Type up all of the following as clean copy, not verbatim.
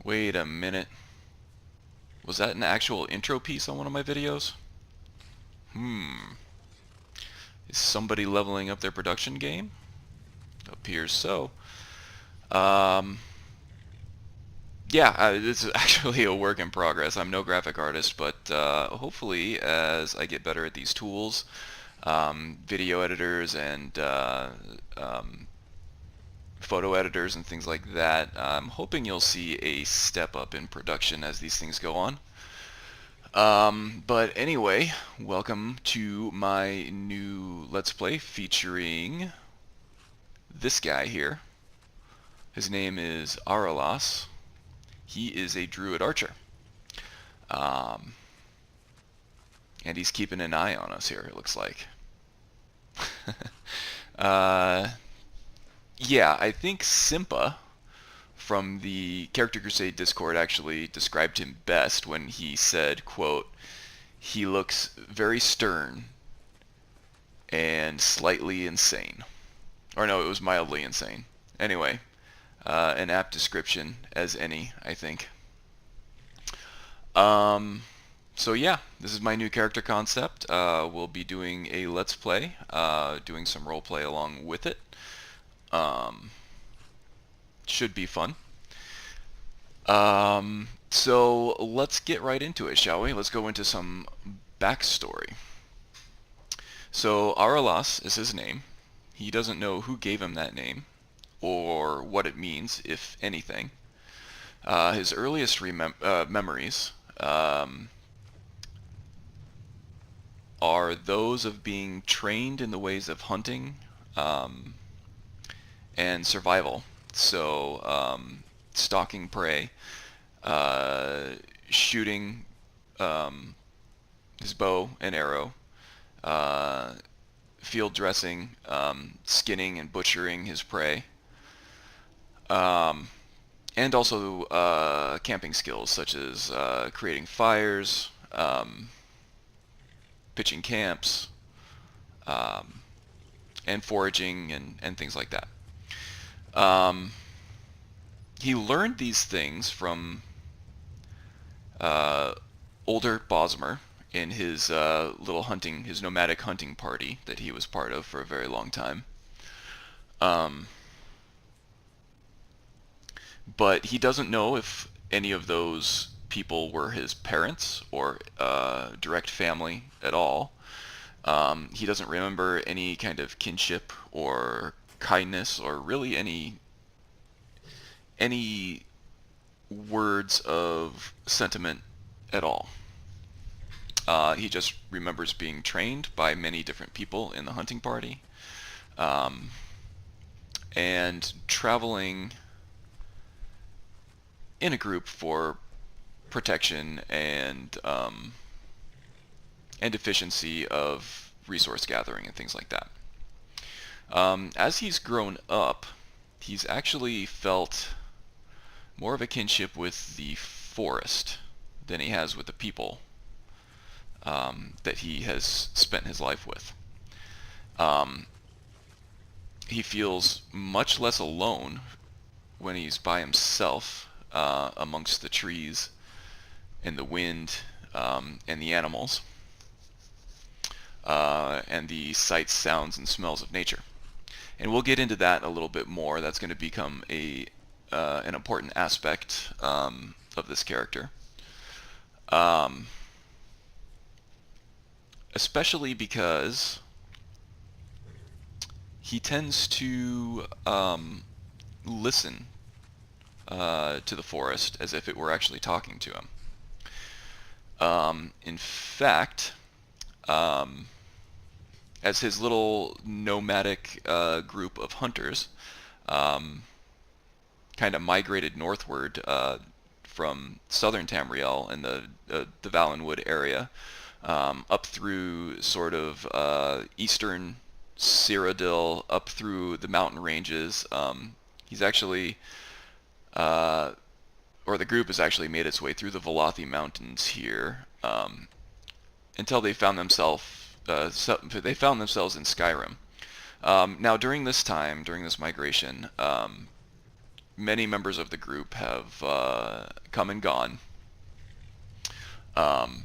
Wait a minute. Was that an actual intro piece on one of my videos? Is somebody leveling up their production game? Appears so. Um, yeah, this is actually a work in progress. I'm no graphic artist, but hopefully as I get better at these tools, video editors and photo editors and things like that, I'm hoping you'll see a step up in production as these things go on. But anyway, welcome to my new Let's Play featuring this guy here. His name is Araelas. He is a Druid archer. Um, and he's keeping an eye on us here, it looks like. Yeah, I think Simpa from the Character Crusade Discord actually described him best when he said, quote, "He looks very stern and slightly insane." Or no, it was mildly insane. Anyway, an apt description as any, I think. So yeah, this is my new character concept. We'll be doing a Let's Play, doing some roleplay along with it. Should be fun. So let's get right into it, shall we? Let's go into some backstory. So Araelas is his name. He doesn't know who gave him that name, or what it means, if anything. His earliest memories are those of being trained in the ways of hunting and survival. So, stalking prey, shooting his bow and arrow, field dressing, skinning and butchering his prey, and also camping skills such as creating fires, pitching camps, and foraging and things like that. He learned these things from older Bosmer in his his nomadic hunting party that he was part of for a very long time. But he doesn't know if any of those people were his parents or direct family at all. He doesn't remember any kind of kinship or kindness or really any words of sentiment at all. He just remembers being trained by many different people in the hunting party, and traveling in a group for protection and efficiency of resource gathering and things like that. As he's grown up, he's actually felt more of a kinship with the forest than he has with the people that he has spent his life with. He feels much less alone when he's by himself amongst the trees and the wind and the animals and the sights, sounds, and smells of nature. And we'll get into that a little bit more. That's going to become an important aspect of this character. Especially because he tends to listen to the forest as if it were actually talking to him. In fact, as his little nomadic group of hunters kind of migrated northward from southern Tamriel and the Valenwood area up through sort of eastern Cyrodiil up through the mountain ranges. He's actually, or the group has actually made its way through the Velothi Mountains here until they found themselves in Skyrim. Now, during this time, during this migration, many members of the group have come and gone. Um,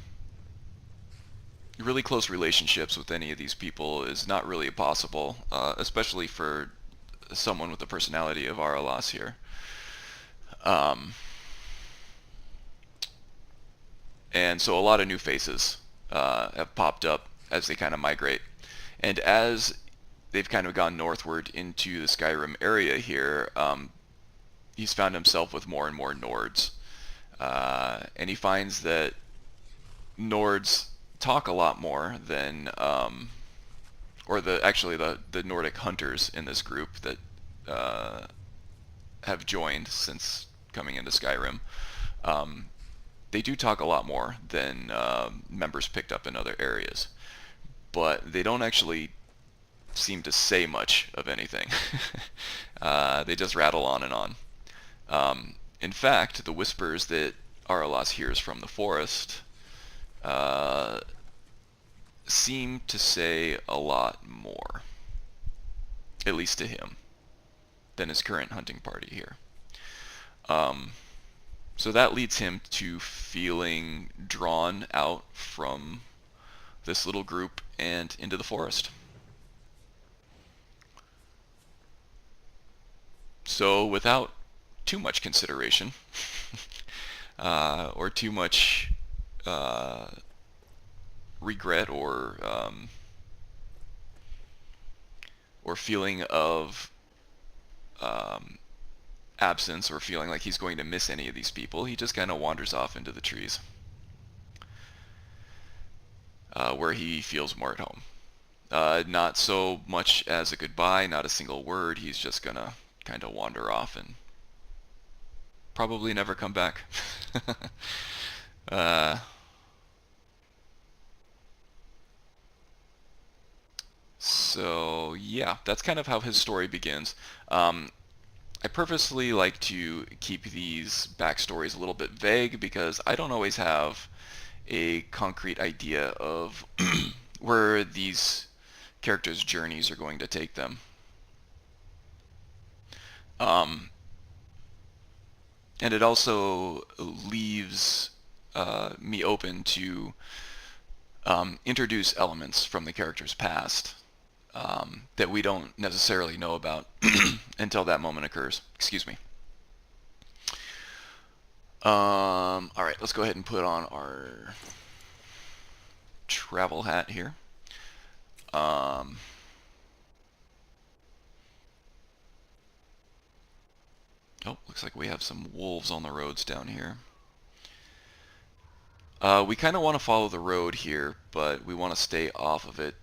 really close relationships with any of these people is not really possible, especially for someone with the personality of Araelas here. And so a lot of new faces have popped up as they kind of migrate. And as they've kind of gone northward into the Skyrim area here, he's found himself with more and more Nords. And he finds that Nords talk a lot more than, or the Nordic hunters in this group that have joined since coming into Skyrim. They do talk a lot more than members picked up in other areas, but they don't actually seem to say much of anything. They just rattle on and on. In fact, the whispers that Araelas hears from the forest seem to say a lot more, at least to him, than his current hunting party here. So that leads him to feeling drawn out from this little group and into the forest. So without too much consideration, or too much regret or feeling of absence or feeling like he's going to miss any of these people, he just kind of wanders off into the trees, where he feels more at home. Not so much as a goodbye, not a single word. He's just gonna kind of wander off and probably never come back. So yeah, that's kind of how his story begins. I purposely like to keep these backstories a little bit vague because I don't always have a concrete idea of where these characters' journeys are going to take them. And it also leaves me open to introduce elements from the character's past that we don't necessarily know about until that moment occurs. Excuse me. Alright, let's go ahead and put on our travel hat here. Oh, looks like we have some wolves on the roads down here. We kind of want to follow the road here, but we want to stay off of it.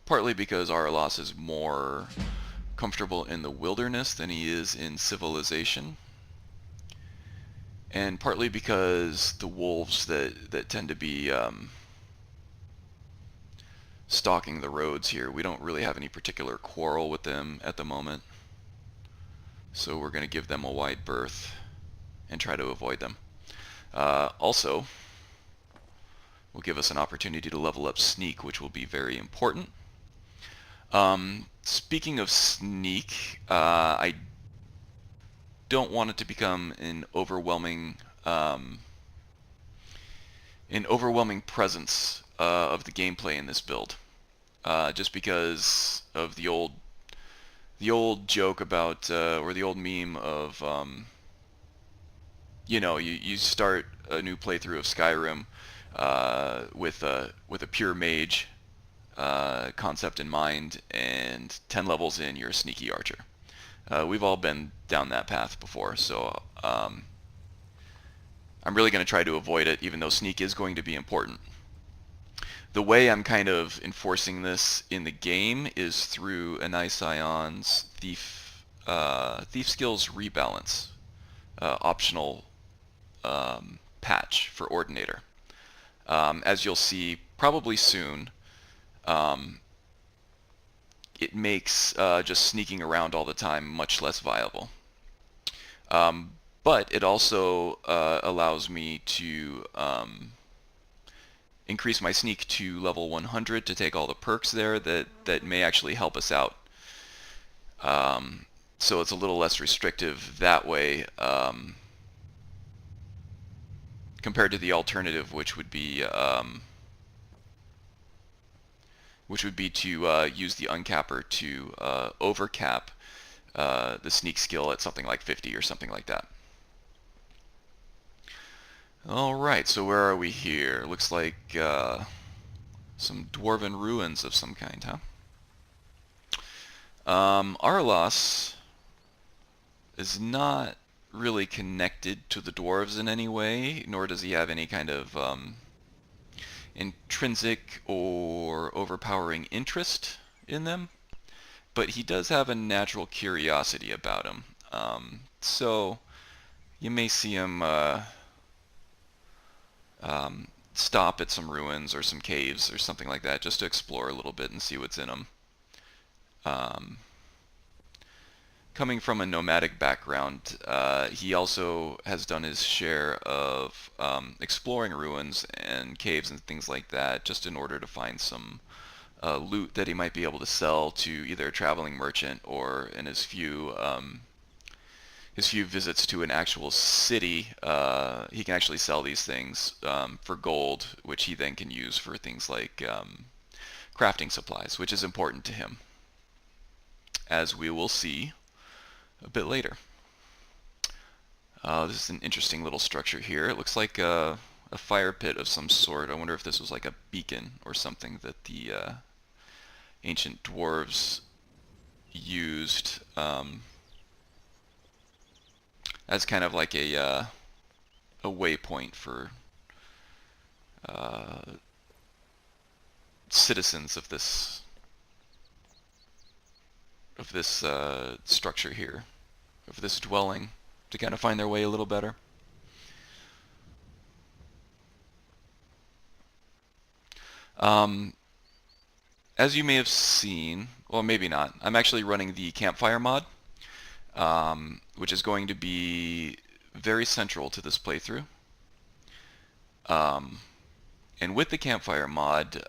Partly because Araelas is more comfortable in the wilderness than he is in civilization. And partly because the wolves that tend to be stalking the roads here, we don't really have any particular quarrel with them at the moment. So we're going to give them a wide berth and try to avoid them. Also, will give us an opportunity to level up sneak, which will be very important. Speaking of sneak, I don't want it to become an overwhelming presence of the gameplay in this build, just because of the old joke about or the old meme of you start a new playthrough of Skyrim with a pure mage concept in mind, and 10 levels in, you're a sneaky archer. We've all been down that path before, so I'm really going to try to avoid it, even though sneak is going to be important. The way I'm kind of enforcing this in the game is through EnaiSaion's thief skills rebalance optional patch for Ordinator. As you'll see probably soon, it makes just sneaking around all the time much less viable. But it also allows me to increase my sneak to level 100 to take all the perks there that may actually help us out So it's a little less restrictive that way, compared to the alternative, which would be to use the uncapper to overcap the sneak skill at something like 50 or something like that. Alright, so where are we here? Looks like some dwarven ruins of some kind, huh? Araelas is not really connected to the dwarves in any way, nor does he have any kind of intrinsic or overpowering interest in them, but he does have a natural curiosity about him. So you may see him stop at some ruins or some caves or something like that just to explore a little bit and see what's in them. Coming from a nomadic background, he also has done his share of exploring ruins and caves and things like that just in order to find some loot that he might be able to sell to either a traveling merchant or in his few visits to an actual city, he can actually sell these things for gold, which he then can use for things like crafting supplies, which is important to him, as we will see a bit later. This is an interesting little structure here. It looks like a fire pit of some sort. I wonder if this was like a beacon or something that the ancient dwarves used as kind of like a waypoint for citizens of this structure here, of this dwelling, to kind of find their way a little better. As you may have seen, well, maybe not, I'm actually running the Campfire mod, which is going to be very central to this playthrough. And with the Campfire mod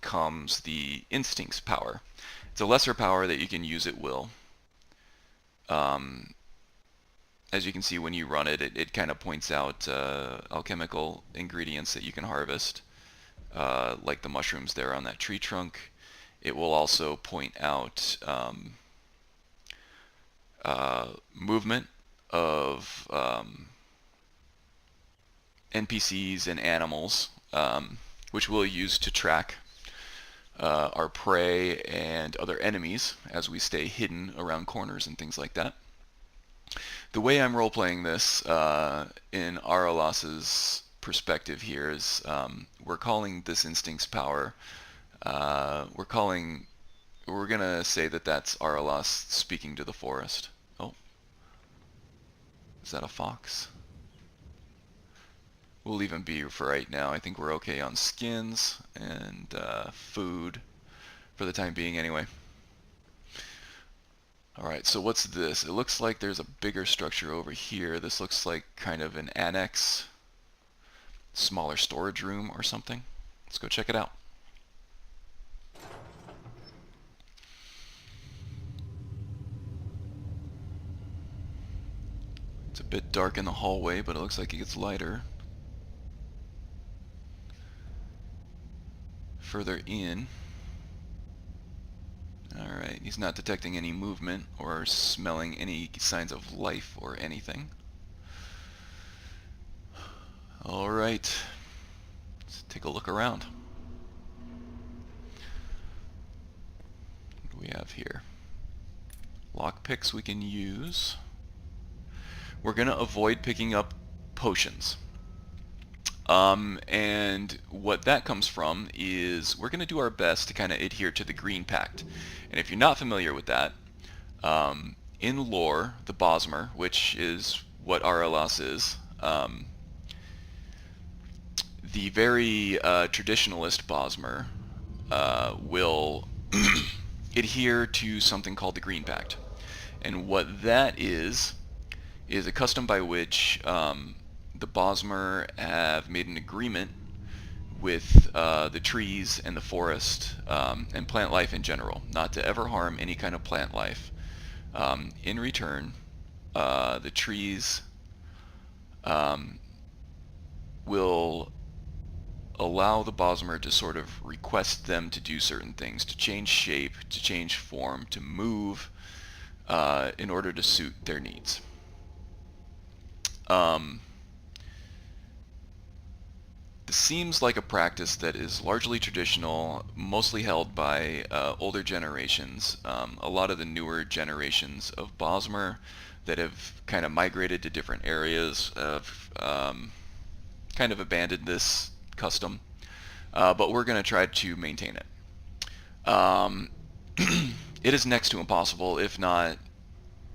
comes the Instincts power. It's a lesser power that you can use at will. As you can see when you run it, it kind of points out alchemical ingredients that you can harvest, like the mushrooms there on that tree trunk. It will also point out movement of NPCs and animals, which we'll use to track our prey and other enemies as we stay hidden around corners and things like that. The way I'm role-playing this in Araelas's perspective here is we're calling this Instincts power, we're going to say that that's Araelas speaking to the forest. Oh, is that a fox? We'll leave him be for right now. I think we're okay on skins and food for the time being anyway. Alright, so what's this? It looks like there's a bigger structure over here. This looks like kind of an annex, smaller storage room or something. Let's go check it out. It's a bit dark in the hallway, but it looks like it gets lighter further in. Alright, he's not detecting any movement or smelling any signs of life or anything. Alright, let's take a look around. What do we have here? Lockpicks we can use. We're going to avoid picking up potions. And what that comes from is we're going to do our best to kind of adhere to the green pact. And if you're not familiar with that, in lore, the Bosmer, which is what Araelas is, the very traditionalist Bosmer will adhere to something called the green pact. And what that is a custom by which the Bosmer have made an agreement with the trees and the forest and plant life in general, not to ever harm any kind of plant life. In return, the trees will allow the Bosmer to sort of request them to do certain things, to change shape, to change form, to move in order to suit their needs. This seems like a practice that is largely traditional, mostly held by older generations. A lot of the newer generations of Bosmer that have kind of migrated to different areas have kind of abandoned this custom, but we're going to try to maintain it. It is next to impossible, if not,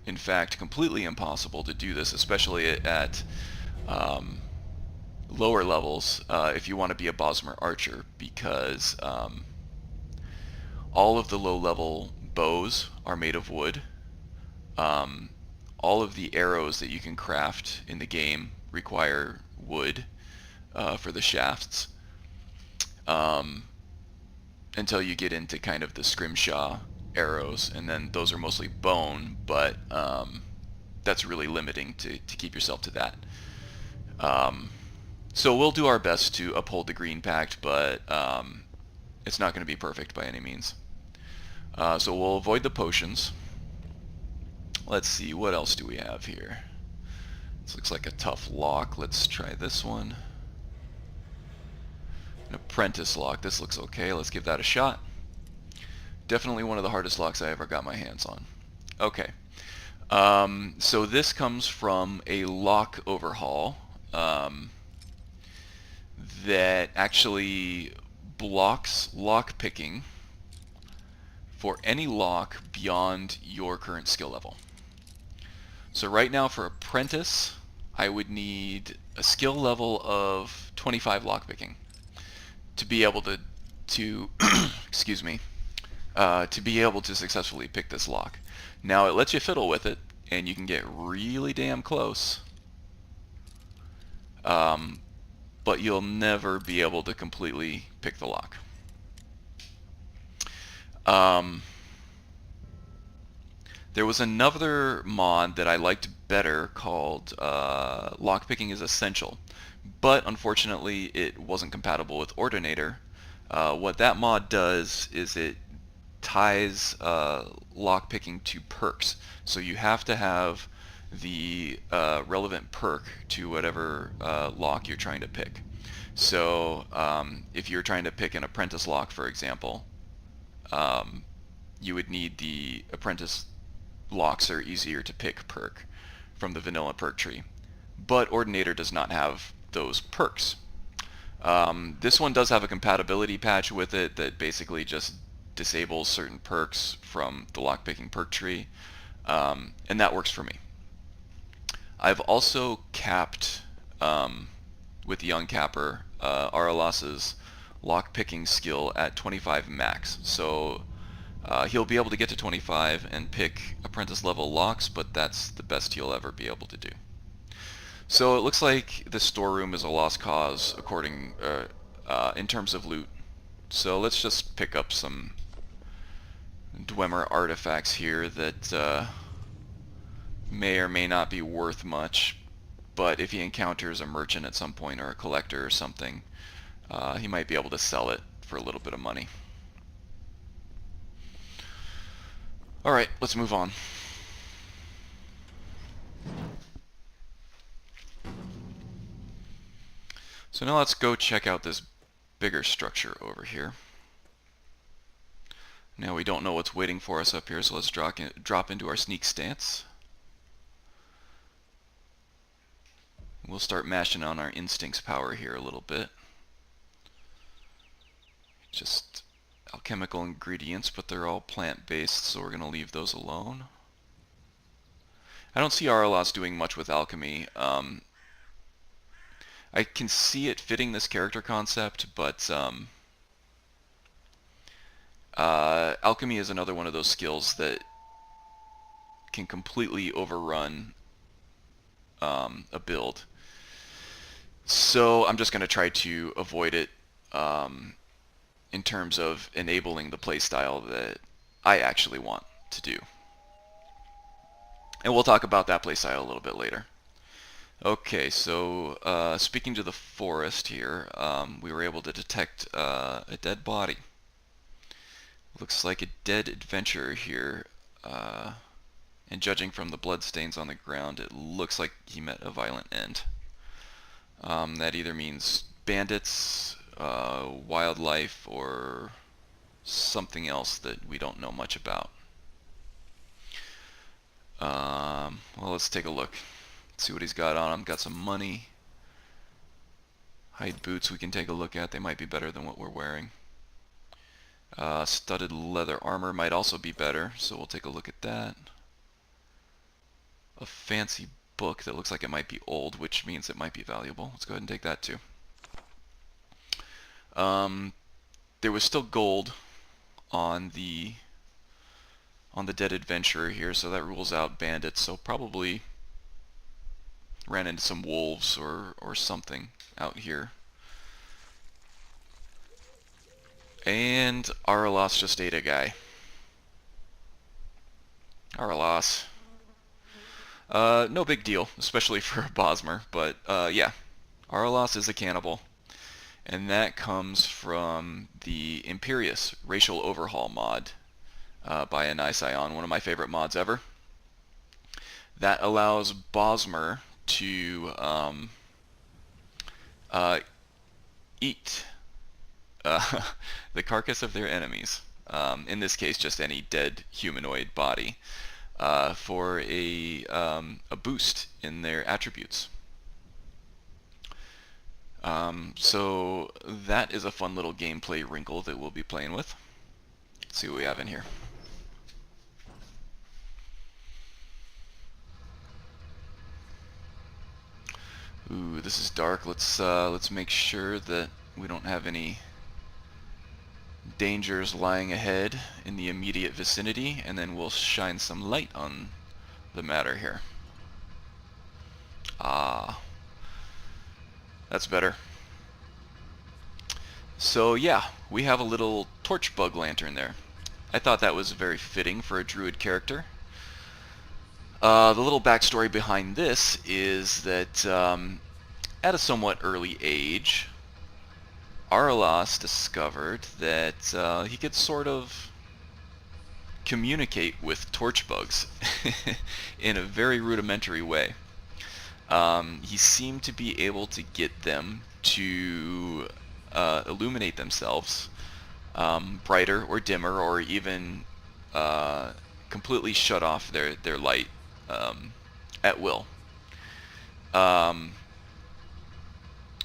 in fact, completely impossible to do this, especially at lower levels if you want to be a Bosmer archer, because all of the low-level bows are made of wood. All of the arrows that you can craft in the game require wood for the shafts, until you get into kind of the scrimshaw arrows, and then those are mostly bone, but that's really limiting to keep yourself to that. So we'll do our best to uphold the green pact, but it's not going to be perfect by any means. So we'll avoid the potions. Let's see, what else do we have here? This looks like a tough lock. Let's try this one. An apprentice lock. This looks okay. Let's give that a shot. Definitely one of the hardest locks I ever got my hands on. Okay. So this comes from a lock overhaul that actually blocks lock picking for any lock beyond your current skill level. So right now for apprentice, I would need a skill level of 25 lock picking to be able to excuse me, to be able to successfully pick this lock. Now it lets you fiddle with it, and you can get really damn close, but you'll never be able to completely pick the lock. There was another mod that I liked better called Lockpicking is Essential, but unfortunately it wasn't compatible with Ordinator. What that mod does is it ties lockpicking to perks, so you have to have the relevant perk to whatever lock you're trying to pick. So if you're trying to pick an apprentice lock, for example, you would need the apprentice locks are easier to pick perk from the vanilla perk tree, but Ordinator does not have those perks. This one does have a compatibility patch with it that basically just disables certain perks from the lockpicking perk tree, and that works for me. I've also capped with the uncapper Araelas' lockpicking skill at 25 max, so he'll be able to get to 25 and pick apprentice level locks, but that's the best he'll ever be able to do. So it looks like the storeroom is a lost cause according in terms of loot. So let's just pick up some Dwemer artifacts here that may or may not be worth much, but if he encounters a merchant at some point or a collector or something, he might be able to sell it for a little bit of money. Alright, let's move on. So now let's go check out this bigger structure over here. Now we don't know what's waiting for us up here, so let's drop into our sneak stance. We'll start mashing on our instincts power here a little bit. Just alchemical ingredients, but they're all plant-based, so we're going to leave those alone. I don't see Araelas doing much with alchemy. I can see it fitting this character concept, but alchemy is another one of those skills that can completely overrun a build. So I'm just going to try to avoid it in terms of enabling the playstyle that I actually want to do. And we'll talk about that playstyle a little bit later. Okay, so speaking to the forest here, we were able to detect a dead body. Looks like a dead adventurer here, and judging from the bloodstains on the ground, it looks like he met a violent end. That either means bandits, wildlife, or something else that we don't know much about. Well, let's take a look. See what he's got on him. Got some money. Hide boots we can take a look at. They might be better than what we're wearing. Studded leather armor might also be better, so we'll take a look at that. A fancy book that looks like it might be old, which means it might be valuable. Let's go ahead and take that too. There was still gold on the dead adventurer here, so that rules out bandits. So probably ran into some wolves or something out here. And Araelas just ate a guy. Araelas. No big deal, especially for a Bosmer, but yeah, Araelas is a cannibal. And that comes from the Imperious Racial Overhaul mod by EnaiSaion, one of my favorite mods ever. That allows Bosmer to eat the carcass of their enemies, in this case just any dead humanoid body, for a boost in their attributes. So that is a fun little gameplay wrinkle that we'll be playing with. Let's see what we have in here. Ooh, this is dark. Let's make sure that we don't have any dangers lying ahead in the immediate vicinity, and then we'll shine some light on the matter here. Ah, that's better. So yeah, we have a little torch bug lantern there. I thought that was very fitting for a druid character. The little backstory behind this is that at a somewhat early age, Araelas discovered that he could sort of communicate with torch bugs in a very rudimentary way. He seemed to be able to get them to illuminate themselves brighter or dimmer, or even completely shut off their light at will.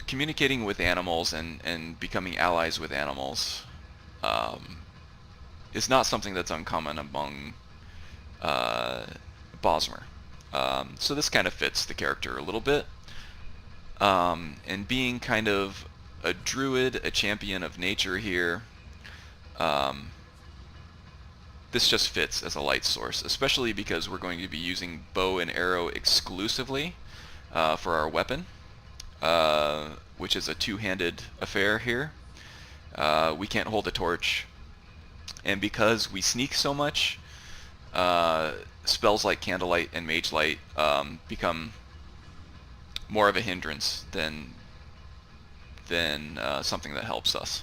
Communicating with animals and becoming allies with animals is not something that's uncommon among Bosmer. So this kind of fits the character a little bit. And being kind of a druid, a champion of nature here, this just fits as a light source, especially because we're going to be using bow and arrow exclusively for our weapon, which is a two-handed affair here. We can't hold a torch, and because we sneak so much, spells like Candlelight and Mage Light become more of a hindrance than something that helps us.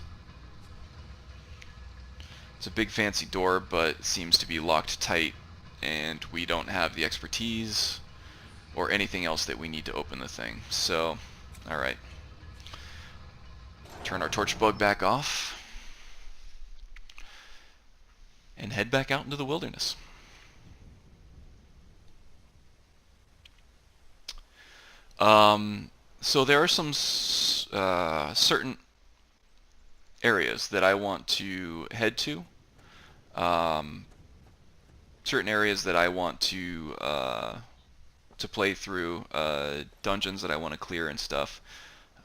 It's a big fancy door, but it seems to be locked tight, and we don't have the expertise or anything else that we need to open the thing. So, alright. Turn our torch bug back off and head back out into the wilderness. So there are some certain areas that I want to head to. Certain areas that I want to play through, dungeons that I want to clear and stuff,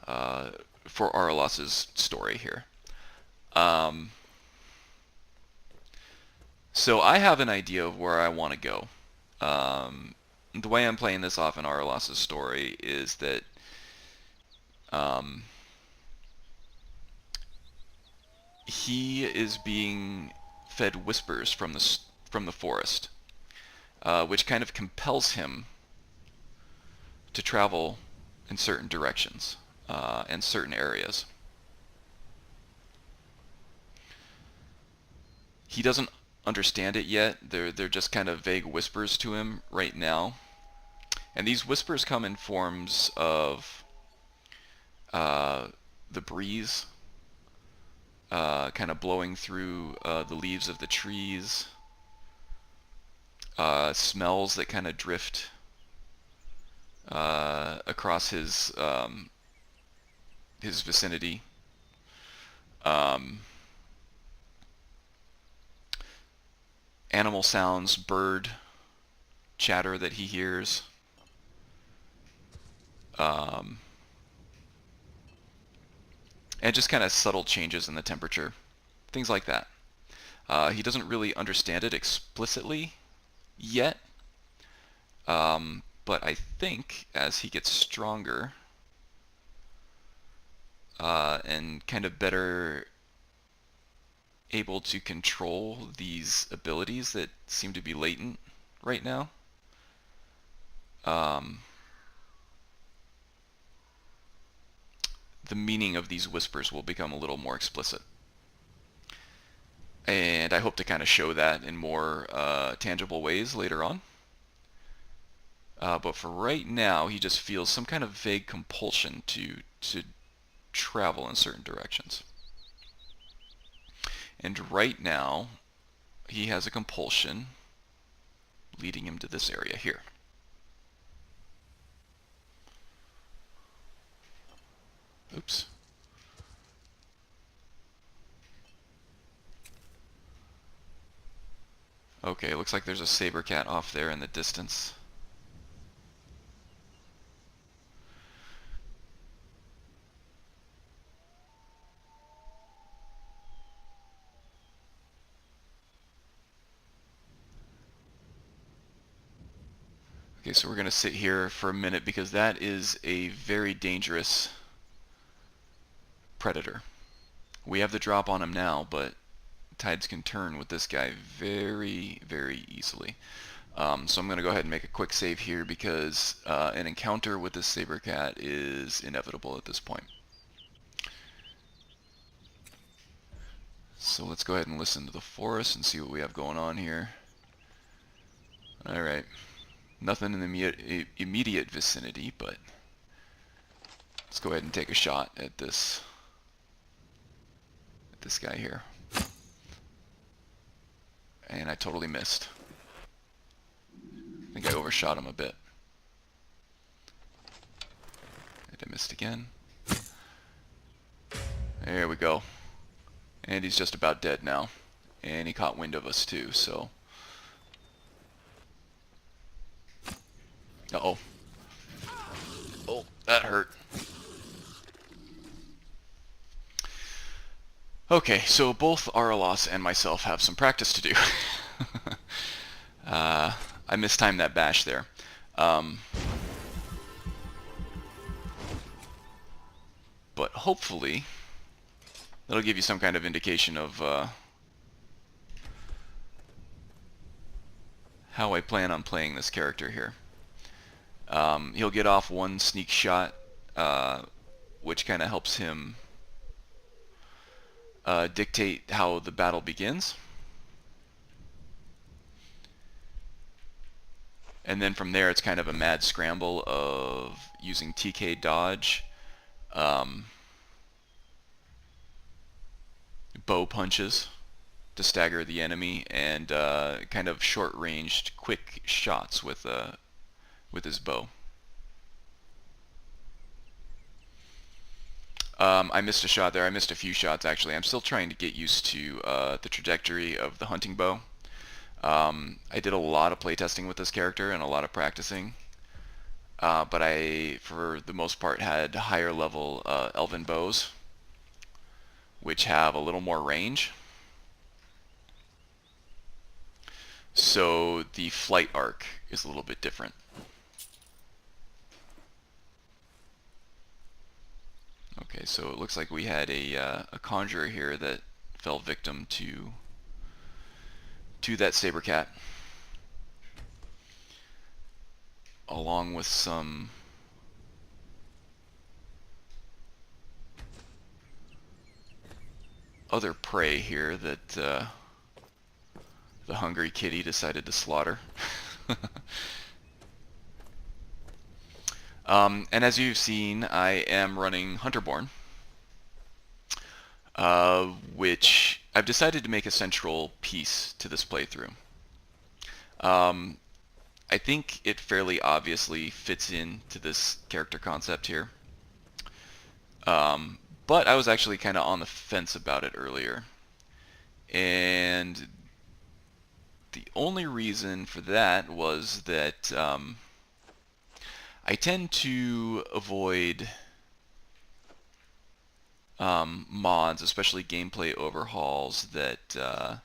for Araelas' story here. So I have an idea of where I want to go. The way I'm playing this off in Araelas' story is that he is being fed whispers from the forest, which kind of compels him to travel in certain directions and certain areas. He doesn't understand it yet. They're just kind of vague whispers to him right now. And these whispers come in forms of the breeze kind of blowing through the leaves of the trees, smells that kind of drift across his vicinity. Animal sounds, bird chatter that he hears. And just kind of subtle changes in the temperature, things like that. He doesn't really understand it explicitly yet, but I think as he gets stronger and kind of better able to control these abilities that seem to be latent right now, the meaning of these whispers will become a little more explicit. And I hope to kind of show that in more tangible ways later on. But for right now, he just feels some kind of vague compulsion to travel in certain directions. And right now, he has a compulsion leading him to this area here. Oops. Okay, looks like there's a saber cat off there in the distance. Okay, so we're going to sit here for a minute because that is a very dangerous predator. We have the drop on him now, but tides can turn with this guy very, very easily. So I'm going to go ahead and make a quick save here because an encounter with this saber cat is inevitable at this point. So let's go ahead and listen to the forest and see what we have going on here. Alright. Nothing in the immediate vicinity, but let's go ahead and take a shot at this guy here. And I totally missed. I think I overshot him a bit. And I missed again. There we go. And he's just about dead now. And he caught wind of us too, so... Uh-oh. Oh, that hurt. Okay, so both Araelas and myself have some practice to do. I mistimed that bash there. But hopefully, that'll give you some kind of indication of how I plan on playing this character here. He'll get off one sneak shot, which kind of helps him dictate how the battle begins. And then from there, it's kind of a mad scramble of using TK dodge, bow punches to stagger the enemy, and kind of short-ranged, quick shots with his bow. I missed a shot there. I missed a few shots, actually. I'm still trying to get used to the trajectory of the hunting bow. I did a lot of playtesting with this character and a lot of practicing. But I, for the most part, had higher level elven bows, which have a little more range. So the flight arc is a little bit different. Okay, so it looks like we had a conjurer here that fell victim to that Sabre cat, along with some other prey here that the hungry kitty decided to slaughter. And as you've seen, I am running Hunterborn, which I've decided to make a central piece to this playthrough. I think it fairly obviously fits into this character concept here. But I was actually kind of on the fence about it earlier. And the only reason for that was that I tend to avoid mods, especially gameplay overhauls that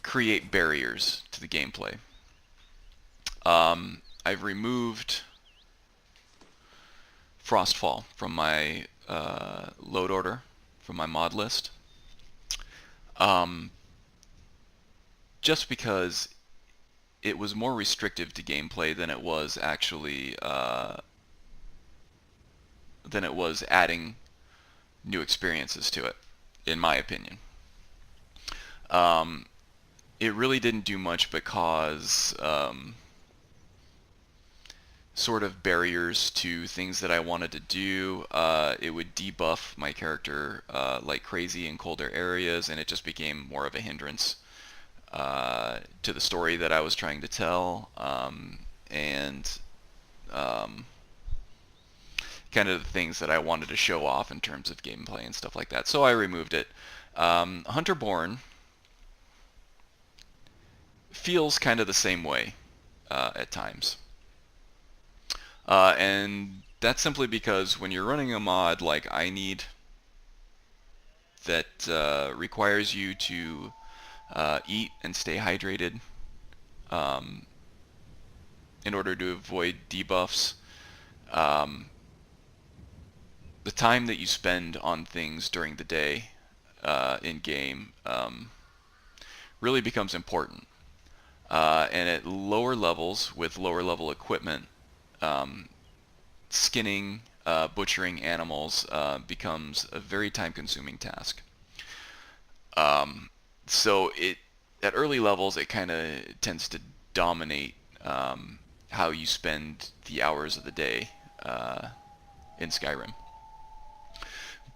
create barriers to the gameplay. I've removed Frostfall from my load order, from my mod list, just because it was more restrictive to gameplay than it was actually adding new experiences to it, in my opinion. It really didn't do much but cause sort of barriers to things that I wanted to do. It would debuff my character like crazy in colder areas, and it just became more of a hindrance to the story that I was trying to tell, and kind of the things that I wanted to show off in terms of gameplay and stuff like that. So I removed it. Hunterborn feels kind of the same way at times. And that's simply because when you're running a mod like I need that requires you to eat and stay hydrated in order to avoid debuffs, the time that you spend on things during the day in game really becomes important. And at lower levels, with lower level equipment, skinning, butchering animals becomes a very time-consuming task. So at early levels, it kind of tends to dominate how you spend the hours of the day in Skyrim.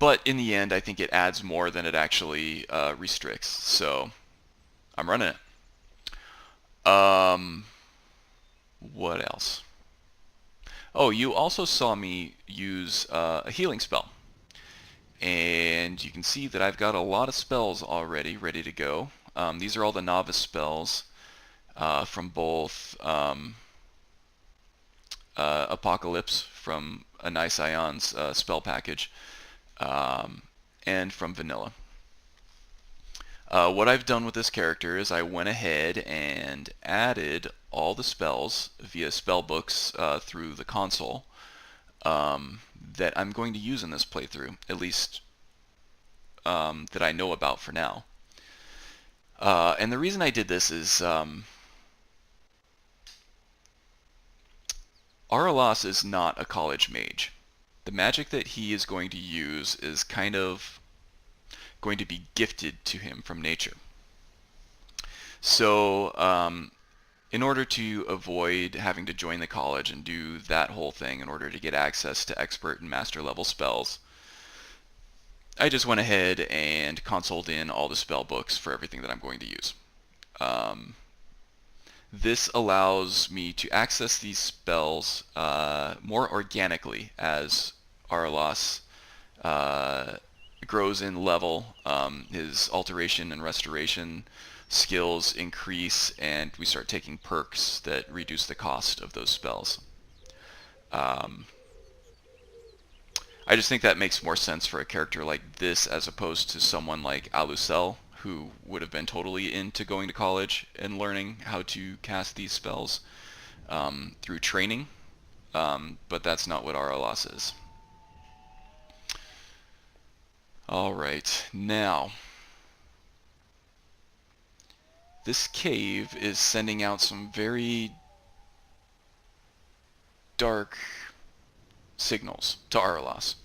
But in the end, I think it adds more than it actually restricts. So I'm running it. What else? Oh, you also saw me use a healing spell. And you can see that I've got a lot of spells already ready to go. These are all the novice spells from both Apocalypse, from EnaiSaion's spell package, and from Vanilla. What I've done with this character is I went ahead and added all the spells via spellbooks through the console that I'm going to use in this playthrough, at least that I know about for now. And the reason I did this is Araelas is not a college mage. The magic that he is going to use is kind of going to be gifted to him from nature. So in order to avoid having to join the college and do that whole thing in order to get access to expert and master level spells, I just went ahead and consoled in all the spell books for everything that I'm going to use. This allows me to access these spells more organically as Araelas grows in level. His alteration and restoration skills increase, and we start taking perks that reduce the cost of those spells. I just think that makes more sense for a character like this as opposed to someone like Alucel, who would have been totally into going to college and learning how to cast these spells through training, but that's not what Araelas is. Alright, now this cave is sending out some very dark signals to Araelas.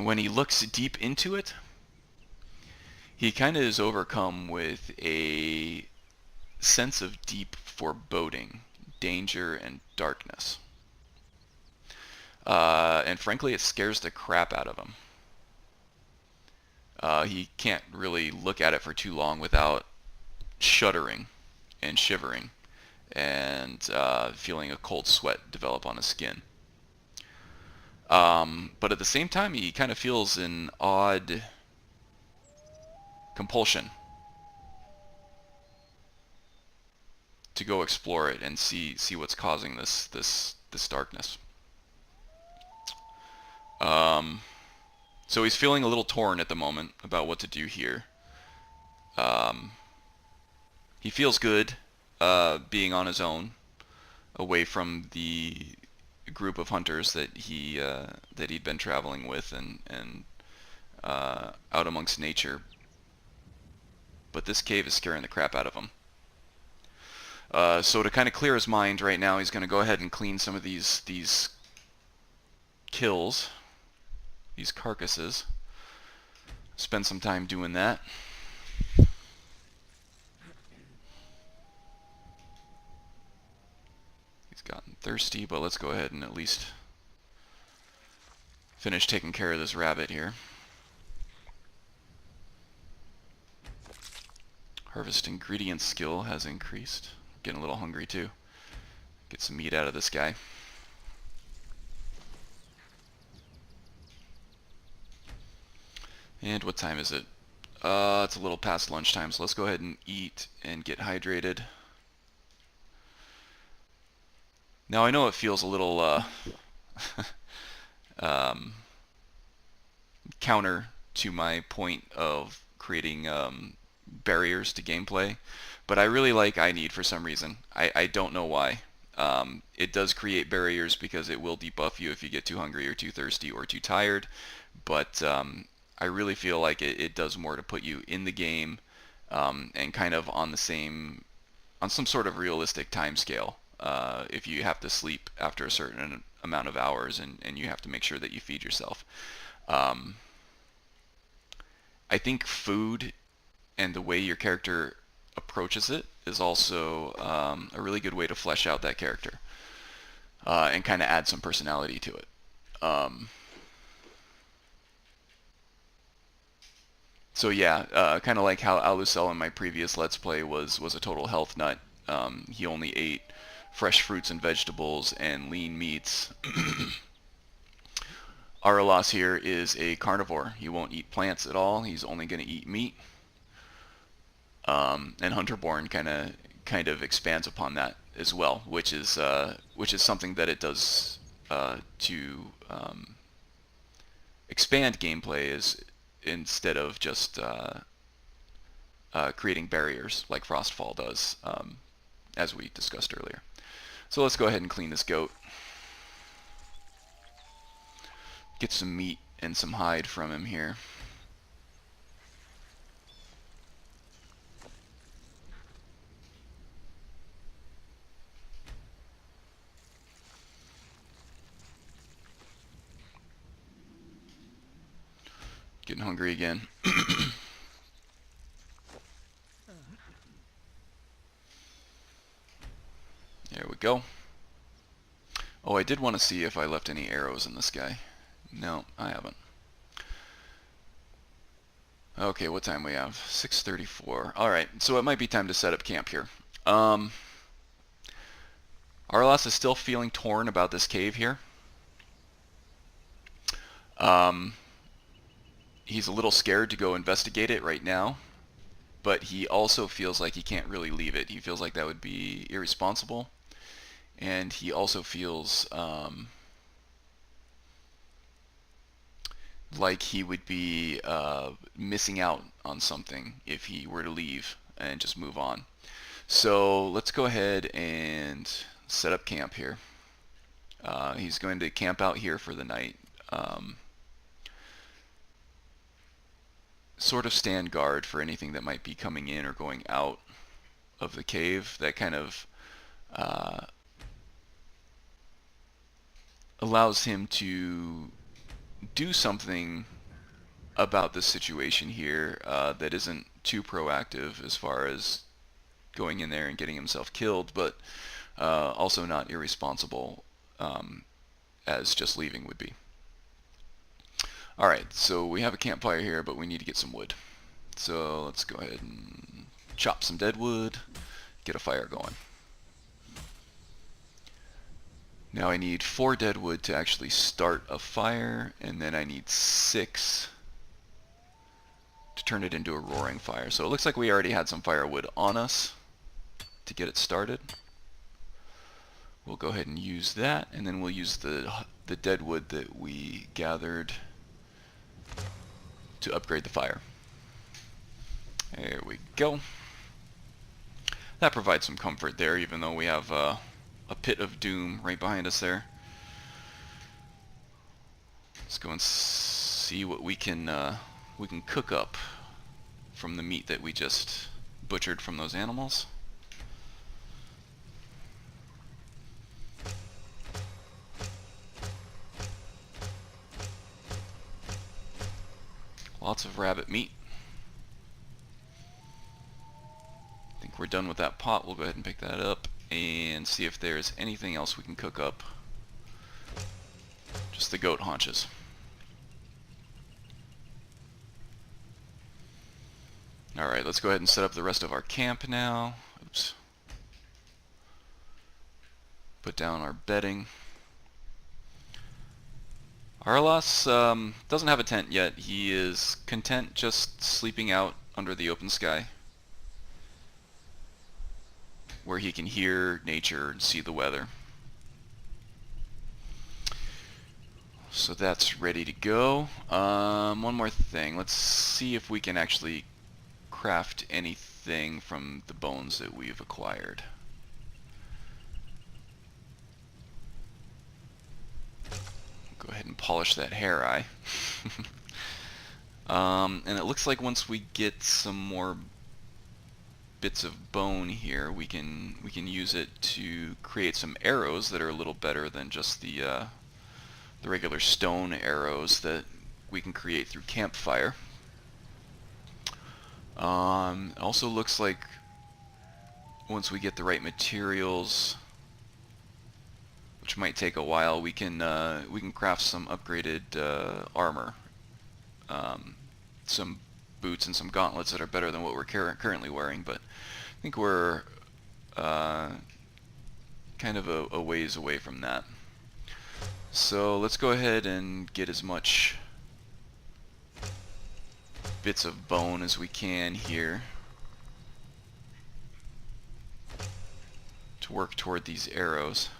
When he looks deep into it, he kind of is overcome with a sense of deep foreboding, danger, and darkness. And frankly, it scares the crap out of him. He can't really look at it for too long without shuddering and shivering and feeling a cold sweat develop on his skin. But at the same time, he kind of feels an odd compulsion to go explore it and see what's causing this darkness. So he's feeling a little torn at the moment about what to do here. He feels good being on his own, away from the group of hunters that he'd been traveling with and out amongst nature. But this cave is scaring the crap out of him. So to kind of clear his mind right now, he's going to go ahead and clean some of these kills, these carcasses. Spend some time doing that. He's gotten thirsty, but let's go ahead and at least finish taking care of this rabbit here. Harvest ingredients skill has increased. Getting a little hungry too. Get some meat out of this guy. And what time is it? It's a little past lunchtime, so let's go ahead and eat and get hydrated. Now I know it feels a little counter to my point of creating barriers to gameplay, but I really like I need for some reason. I don't know why. It does create barriers because it will debuff you if you get too hungry or too thirsty or too tired, but I really feel like it does more to put you in the game and kind of on some sort of realistic time scale. If you have to sleep after a certain amount of hours and you have to make sure that you feed yourself. I think food and the way your character approaches it is also a really good way to flesh out that character and kind of add some personality to it. So yeah, kind of like how Alucel in my previous Let's Play was a total health nut. He only ate fresh fruits and vegetables and lean meats. Araelas here is a carnivore. He won't eat plants at all. He's only going to eat meat. And Hunterborn kind of expands upon that as well, which is something that it does to expand gameplay is instead of just creating barriers like Frostfall does, as we discussed earlier. So let's go ahead and clean this goat. Get some meat and some hide from him here. Getting hungry again. There we go. Oh, I did want to see if I left any arrows in this guy. No, I haven't. Okay, what time we have? 6:34. Alright, so it might be time to set up camp here. Araelas is still feeling torn about this cave here. He's a little scared to go investigate it right now, but he also feels like he can't really leave it. He feels like that would be irresponsible, and he also feels like he would be missing out on something if he were to leave and just move on. So let's go ahead and set up camp here. He's going to camp out here for the night. sort of stand guard for anything that might be coming in or going out of the cave. That kind of allows him to do something about this situation here that isn't too proactive as far as going in there and getting himself killed, but also not irresponsible as just leaving would be. Alright, so we have a campfire here, but we need to get some wood. So let's go ahead and chop some dead wood, get a fire going. Now I need 4 dead wood to actually start a fire, and then I need 6 to turn it into a roaring fire. So it looks like we already had some firewood on us to get it started. We'll go ahead and use that, and then we'll use the dead wood that we gathered to upgrade the fire. There we go. That provides some comfort there, even though we have a pit of doom right behind us there. Let's go and see what we can cook up from the meat that we just butchered from those animals. Lots of rabbit meat. I think we're done with that pot. We'll go ahead and pick that up and see if there's anything else we can cook up. Just the goat haunches. Alright, let's go ahead and set up the rest of our camp now. Oops. Put down our bedding. Araelas doesn't have a tent yet. He is content just sleeping out under the open sky, where he can hear nature and see the weather. So that's ready to go. One more thing. Let's see if we can actually craft anything from the bones that we've acquired. Go ahead and polish that hair eye. And it looks like once we get some more bits of bone here, we can use it to create some arrows that are a little better than just the regular stone arrows that we can create through Campfire. It also looks like once we get the right materials, which might take a while, we can craft some upgraded armor, some boots and some gauntlets that are better than what we're currently wearing. But I think we're kind of a ways away from that. So let's go ahead and get as much bits of bone as we can here to work toward these arrows.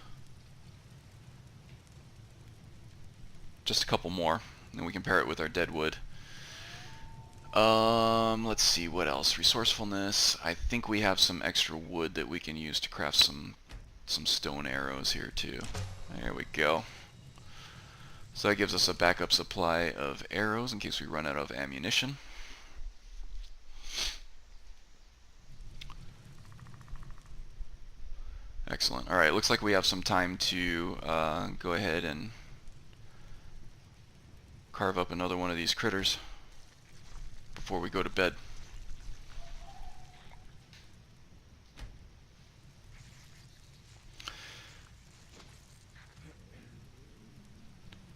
Just a couple more, and we can pair it with our dead wood. Let's see, what else? Resourcefulness. I think we have some extra wood that we can use to craft some stone arrows here too. There we go. So that gives us a backup supply of arrows in case we run out of ammunition. Excellent. Alright, looks like we have some time to go ahead and carve up another one of these critters before we go to bed.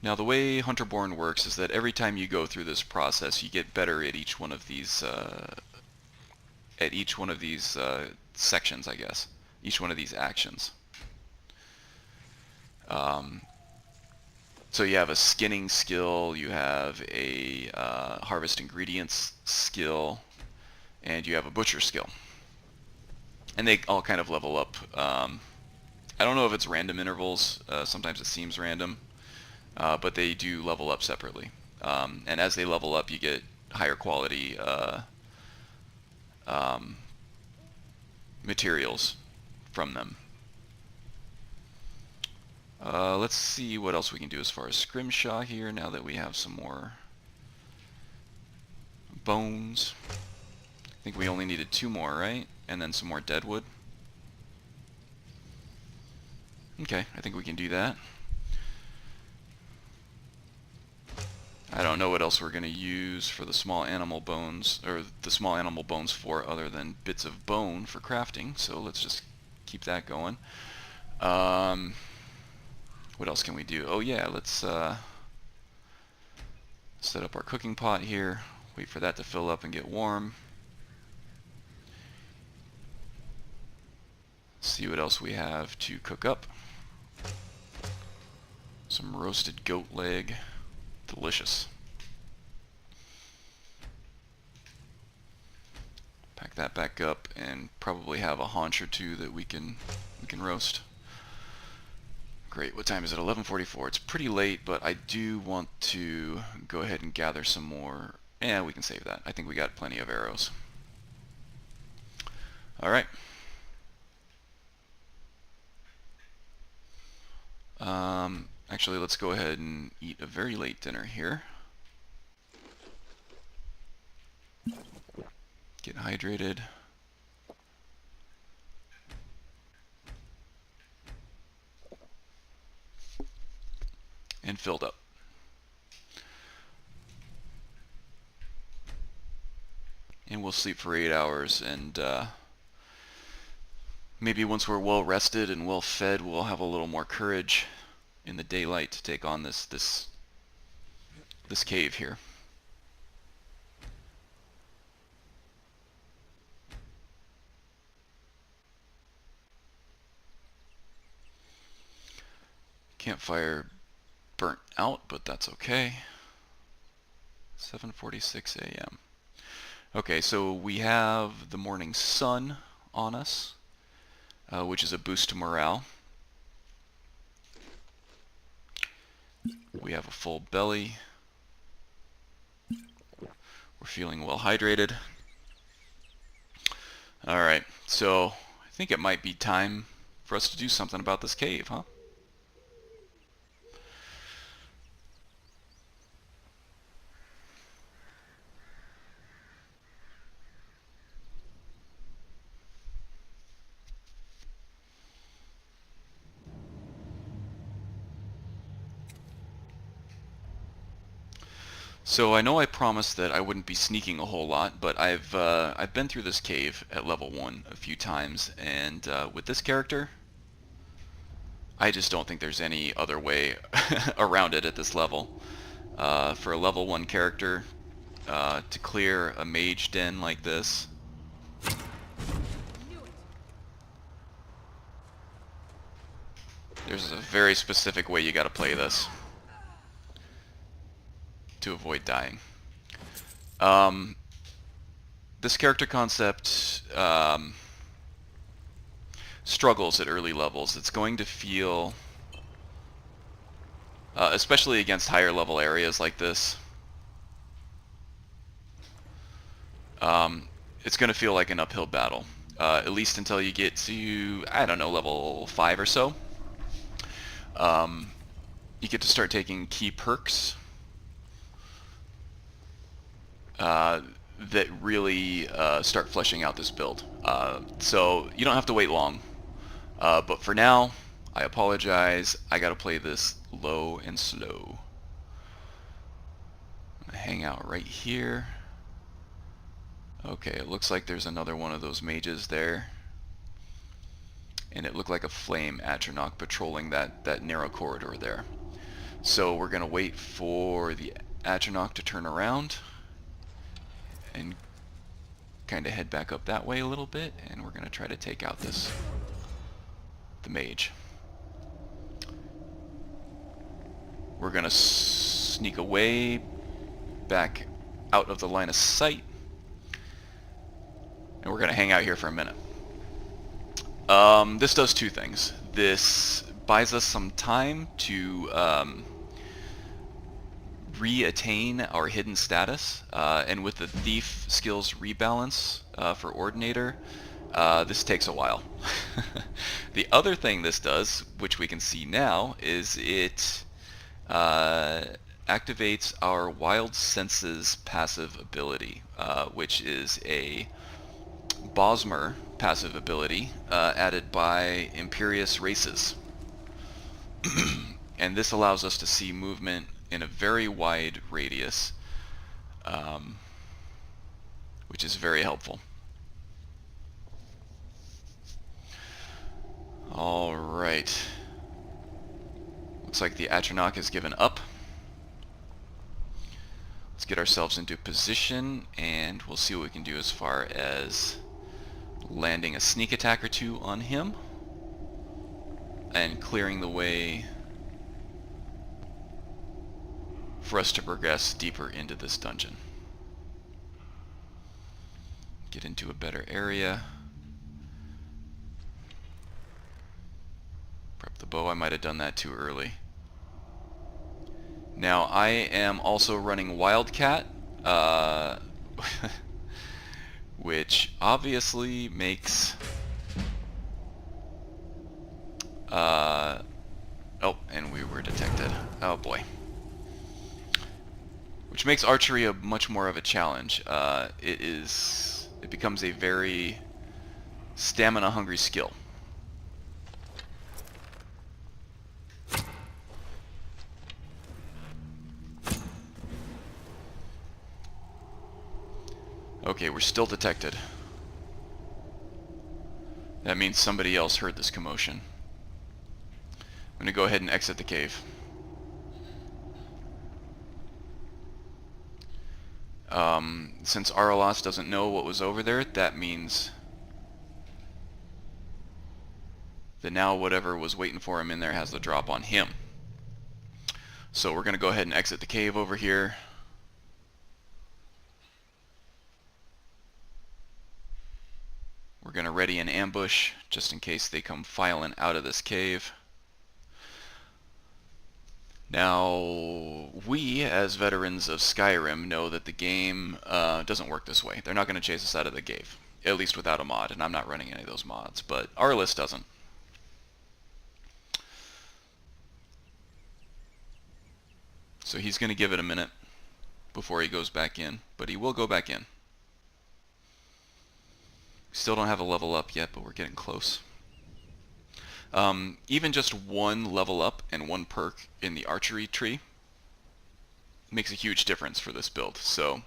Now the way Hunterborn works is that every time you go through this process, you get better at each one of these sections, I guess. Each one of these actions. So you have a skinning skill, you have a harvest ingredients skill, and you have a butcher skill. And they all kind of level up. I don't know if it's random intervals. Sometimes it seems random. But they do level up separately. And as they level up, you get higher quality materials from them. Let's see what else we can do as far as scrimshaw here, now that we have some more bones. I think we only needed 2 more, right? And then some more deadwood. Okay, I think we can do that. I don't know what else we're going to use for the small animal bones, or the small animal bones for, other than bits of bone for crafting, so let's just keep that going. What else can we do? Oh yeah, let's set up our cooking pot here, wait for that to fill up and get warm. See what else we have to cook up. Some roasted goat leg. Delicious. Pack that back up and probably have a haunch or 2 that we can roast. Great. What time is it? 11:44. It's pretty late, but I do want to go ahead and gather some more. Yeah, we can save that. I think we got plenty of arrows. All right. Actually, let's go ahead and eat a very late dinner here. Get hydrated. And filled up. And we'll sleep for 8 hours, and maybe once we're well rested and well fed, we'll have a little more courage in the daylight to take on this cave here. Campfire burnt out, but that's okay. 7:46 a.m. Okay, so we have the morning sun on us, which is a boost to morale. We have a full belly. We're feeling well hydrated. Alright, so I think it might be time for us to do something about this cave, huh? So I know I promised that I wouldn't be sneaking a whole lot, but I've been through this cave at level 1 a few times, and with this character, I just don't think there's any other way around it at this level. For a level 1 character, to clear a mage den like this, there's a very specific way you gotta play this to avoid dying. This character concept struggles at early levels. It's going to feel, especially against higher level areas like this, it's going to feel like an uphill battle, at least until you get to, I don't know, level 5 or so. You get to start taking key perks that really start fleshing out this build. So you don't have to wait long. But for now, I apologize. I gotta play this low and slow. I'm gonna hang out right here. Okay, it looks like there's another one of those mages there. And it looked like a flame Atronach patrolling that narrow corridor there. So we're gonna wait for the Atronach to turn around and kind of head back up that way a little bit, and we're going to try to take out the mage. We're going to sneak away back out of the line of sight, and we're going to hang out here for a minute. This does 2 things. This buys us some time to re-attain our hidden status, and with the thief skills rebalance for Ordinator, this takes a while. The other thing this does, which we can see now, is it activates our Wild Senses passive ability, which is a Bosmer passive ability added by Imperious races. And this allows us to see movement in a very wide radius, which is very helpful. Alright. Looks like the Atronach has given up. Let's get ourselves into position, and we'll see what we can do as far as landing a sneak attack or two on him and clearing the way for us to progress deeper into this dungeon. Get into a better area. Prep the bow. I might have done that too early. Now I am also running Wildcat, which obviously makes oh, and we were detected. Oh boy. Which makes archery a much more of a challenge. It becomes a very stamina hungry skill. Okay, we're still detected. That means somebody else heard this commotion. I'm going to go ahead and exit the cave. Since Araelas doesn't know what was over there, that means that now whatever was waiting for him in there has the drop on him. So we're going to go ahead and exit the cave over here. We're going to ready an ambush just in case they come filing out of this cave. Now, we as veterans of Skyrim know that the game doesn't work this way. They're not going to chase us out of the cave, at least without a mod, and I'm not running any of those mods, but our list doesn't. So he's going to give it a minute before he goes back in, but he will go back in. Still don't have a level up yet, but we're getting close. Even just one level up and one perk in the archery tree makes a huge difference for this build. So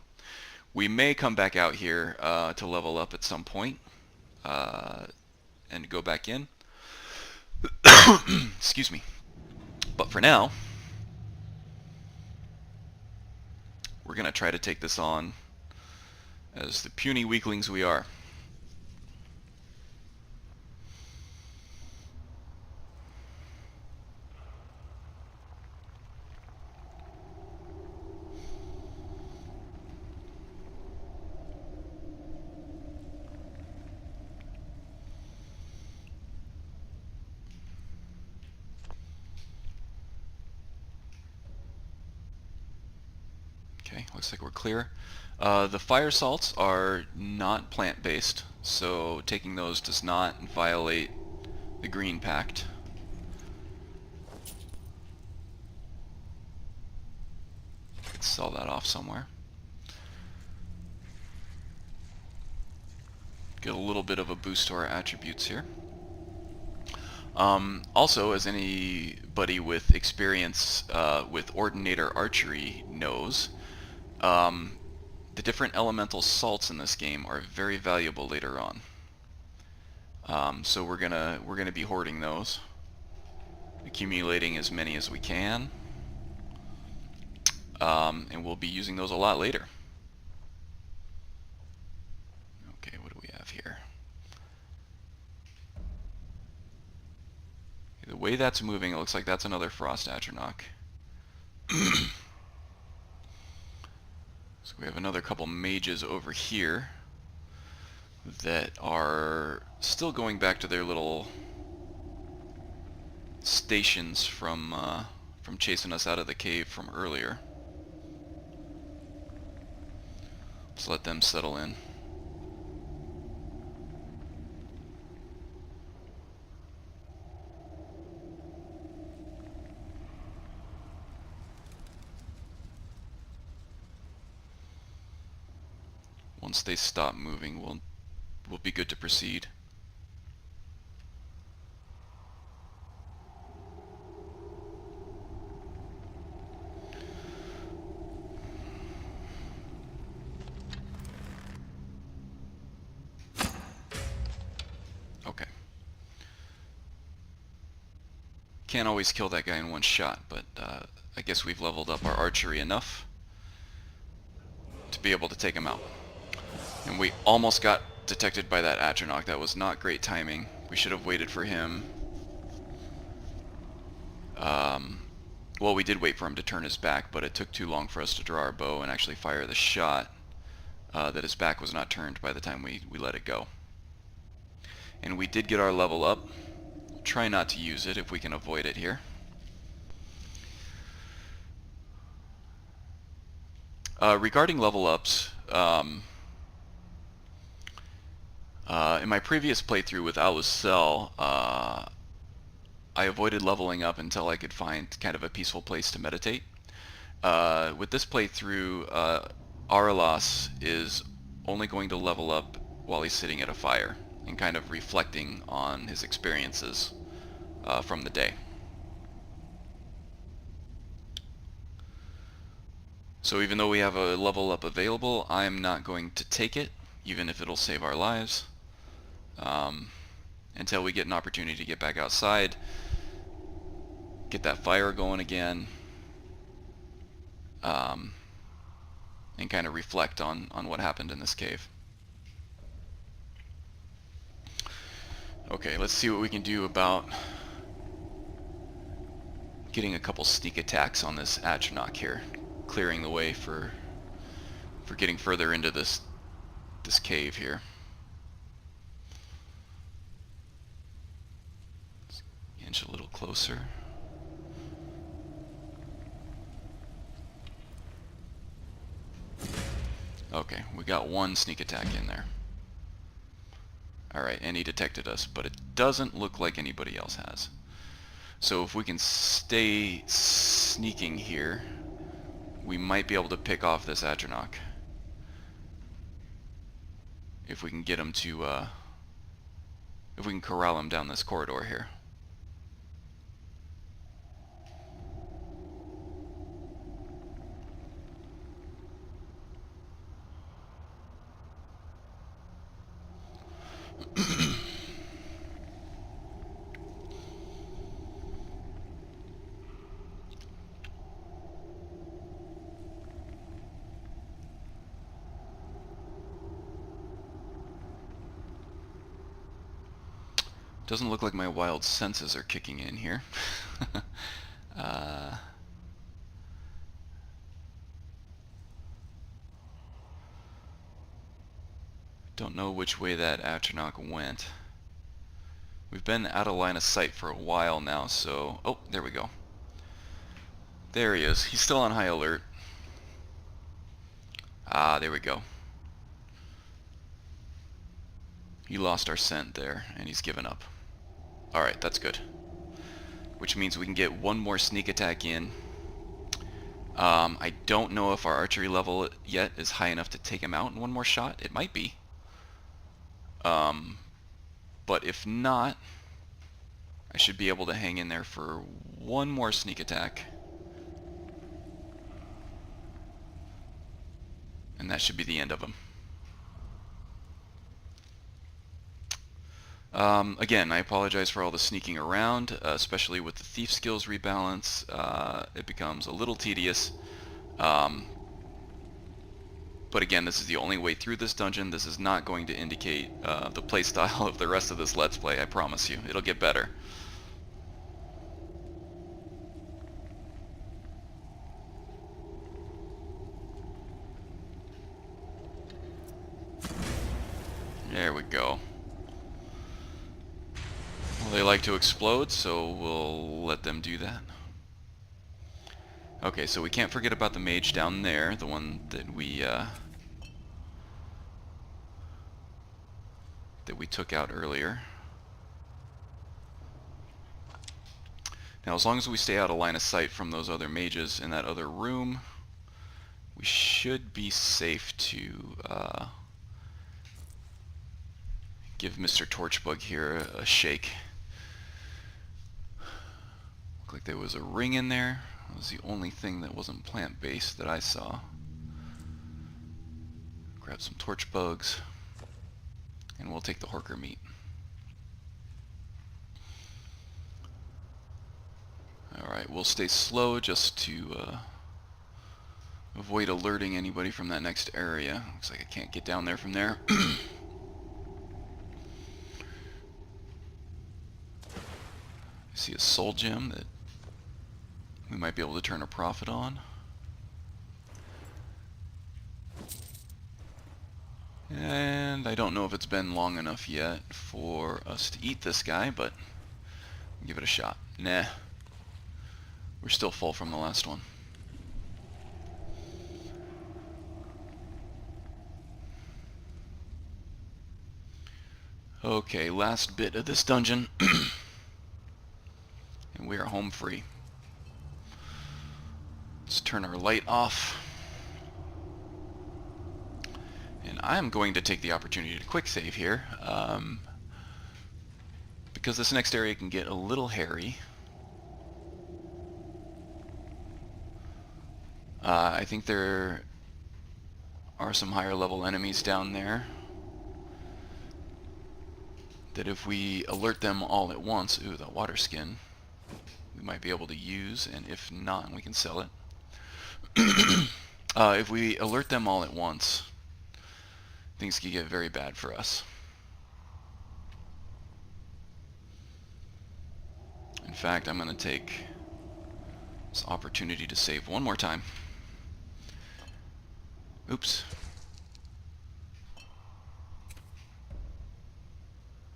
we may come back out here to level up at some point and go back in. Excuse me. But for now, we're going to try to take this on as the puny weaklings we are. Okay, looks like we're clear. The fire salts are not plant-based, so taking those does not violate the green pact. Let's sell that off somewhere. Get a little bit of a boost to our attributes here. Also, as anybody with experience with Ordinator archery knows, the different elemental salts in this game are very valuable later on. So we're gonna be hoarding those, accumulating as many as we can, and we'll be using those a lot later. Okay, what do we have here? The way that's moving, it looks like that's another Frost Atronach. So we have another couple mages over here that are still going back to their little stations from chasing us out of the cave from earlier. Let's let them settle in. they stop moving, we'll be good to proceed. Okay. Can't always kill that guy in one shot, but I guess we've leveled up our archery enough to be able to take him out. And we almost got detected by that Atronach. That was not great timing. We should have waited for him. Well, we did wait for him to turn his back, but it took too long for us to draw our bow and actually fire the shot that his back was not turned by the time we let it go. And we did get our level up. Try not to use it if we can avoid it here. Regarding level ups, in my previous playthrough with Alusel, I avoided leveling up until I could find kind of a peaceful place to meditate. With this playthrough, Araelas is only going to level up while he's sitting at a fire and kind of reflecting on his experiences from the day. So even though we have a level up available, I'm not going to take it, even if it'll save our lives, until we get an opportunity to get back outside, get that fire going again, and kind of reflect on what happened in this cave. Okay, let's see what we can do about getting a couple sneak attacks on this Atronach here, clearing the way for getting further into this cave here. Let's inch a little closer. Okay, we got one sneak attack in there. Alright, and he detected us, but it doesn't look like anybody else has. So if we can stay sneaking here, we might be able to pick off this Atronach. If we can get him to, if we can corral him down this corridor here. Doesn't look like my wild senses are kicking in here. Don't know which way that Atronach went. We've been out of line of sight for a while now, so... Oh, there we go. There he is. He's still on high alert. Ah, there we go. He lost our scent there, and he's given up. Alright, that's good. Which means we can get one more sneak attack in. I don't know if our archery level yet is high enough to take him out in one more shot. It might be. But if not, I should be able to hang in there for one more sneak attack. And that should be the end of him. Again, I apologize for all the sneaking around, especially with the thief skills rebalance. It becomes a little tedious. But again, this is the only way through this dungeon. This is not going to indicate the playstyle of the rest of this Let's Play, I promise you. It'll get better. There we go. Well, they like to explode, so we'll let them do that. Okay, so we can't forget about the mage down there, the one that we took out earlier. Now, as long as we stay out of line of sight from those other mages in that other room, we should be safe to give Mr. Torchbug here a shake. Looked like there was a ring in there. That was the only thing that wasn't plant-based that I saw. Grab some torch bugs, and we'll take the horker meat. Alright, we'll stay slow just to avoid alerting anybody from that next area. Looks like I can't get down there from there. I see a soul gem that we might be able to turn a profit on. And I don't know if it's been long enough yet for us to eat this guy, but give it a shot. Nah. We're still full from the last one. Okay, last bit of this dungeon. And we are home free. Let's turn our light off. And I'm going to take the opportunity to quick save here, because this next area can get a little hairy. I think there are some higher level enemies down there that if we alert them all at once, ooh, that water skin, we might be able to use, and if not, we can sell it. If we alert them all at once, things can get very bad for us. In fact, I'm going to take this opportunity to save one more time. Oops.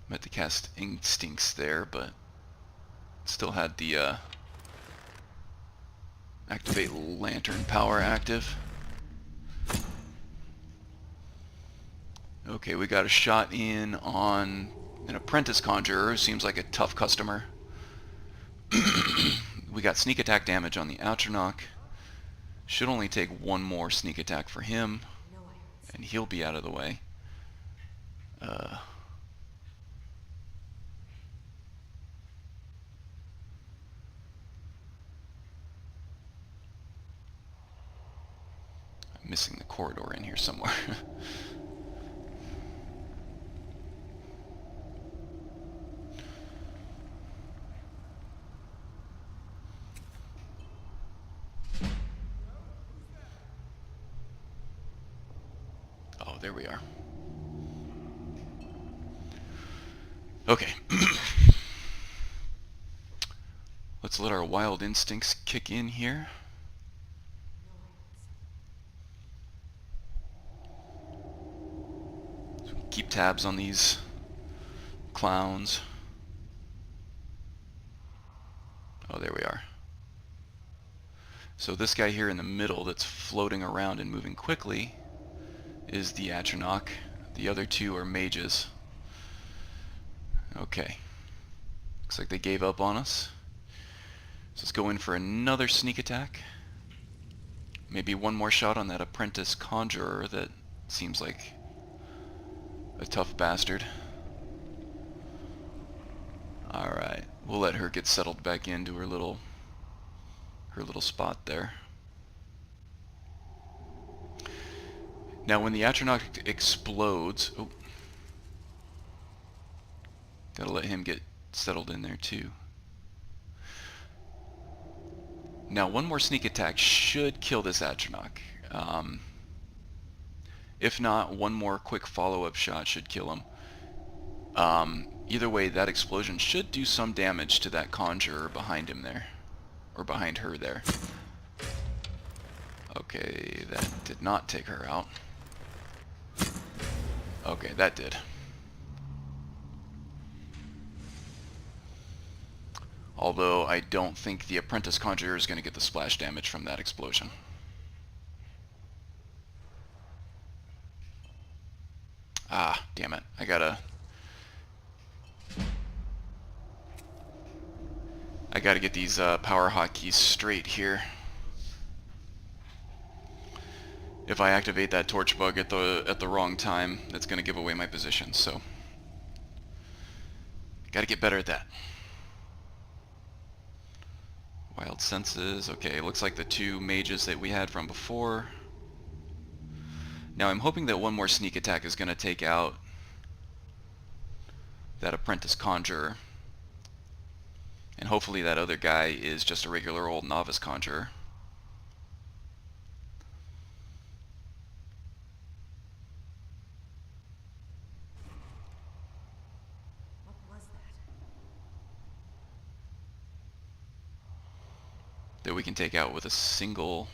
Meant to cast Instincts there, but still had the activate lantern power active. Okay, we got a shot in on an apprentice conjurer who seems like a tough customer. We got sneak attack damage on the Atronach. Should only take one more sneak attack for him, and he'll be out of the way. I'm missing the corridor in here somewhere. Oh, there we are. Okay. Let's let our wild instincts kick in here. So we keep tabs on these clowns. Oh, there we are. So this guy here in the middle that's floating around and moving quickly is the Atronach. The other two are mages. Okay. Looks like they gave up on us. So let's go in for another sneak attack. Maybe one more shot on that apprentice conjurer that seems like a tough bastard. Alright, we'll let her get settled back into her little spot there. Now when the Atronach explodes, oh, gotta let him get settled in there too. Now one more sneak attack should kill this Atronach. If not, one more quick follow-up shot should kill him. Either way, that explosion should do some damage to that conjurer behind him there. Or behind her there. Okay, that did not take her out. Okay, that did. Although I don't think the apprentice conjurer is going to get the splash damage from that explosion. Ah, damn it. I gotta get these power hotkeys straight here. If I activate that torch bug at the wrong time, that's going to give away my position. So Gotta get better at that. Wild senses. Okay, looks like the two mages that we had from before. Now I'm hoping that one more sneak attack is going to take out that apprentice conjurer. And hopefully that other guy is just a regular old novice conjurer. What was That we can take out with a single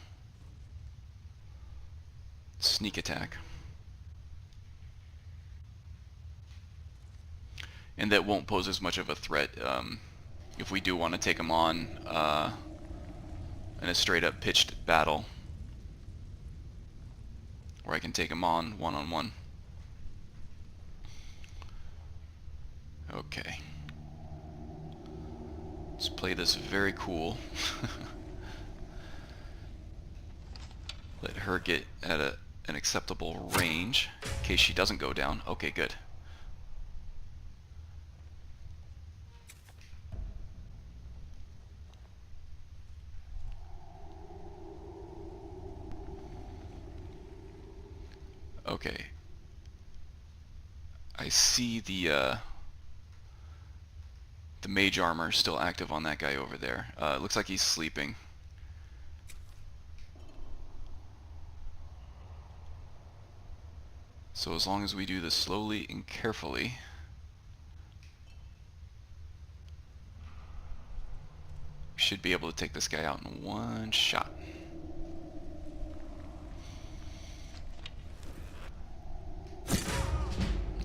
sneak attack. And that won't pose as much of a threat if we do want to take him on in a straight up pitched battle, where I can take him on one-on-one. Okay. Let's play this very cool. Let her get at an acceptable range in case she doesn't go down. Okay, good. Okay. I see the mage armor still active on that guy over there. It looks like he's sleeping. So as long as we do this slowly and carefully, we should be able to take this guy out in one shot.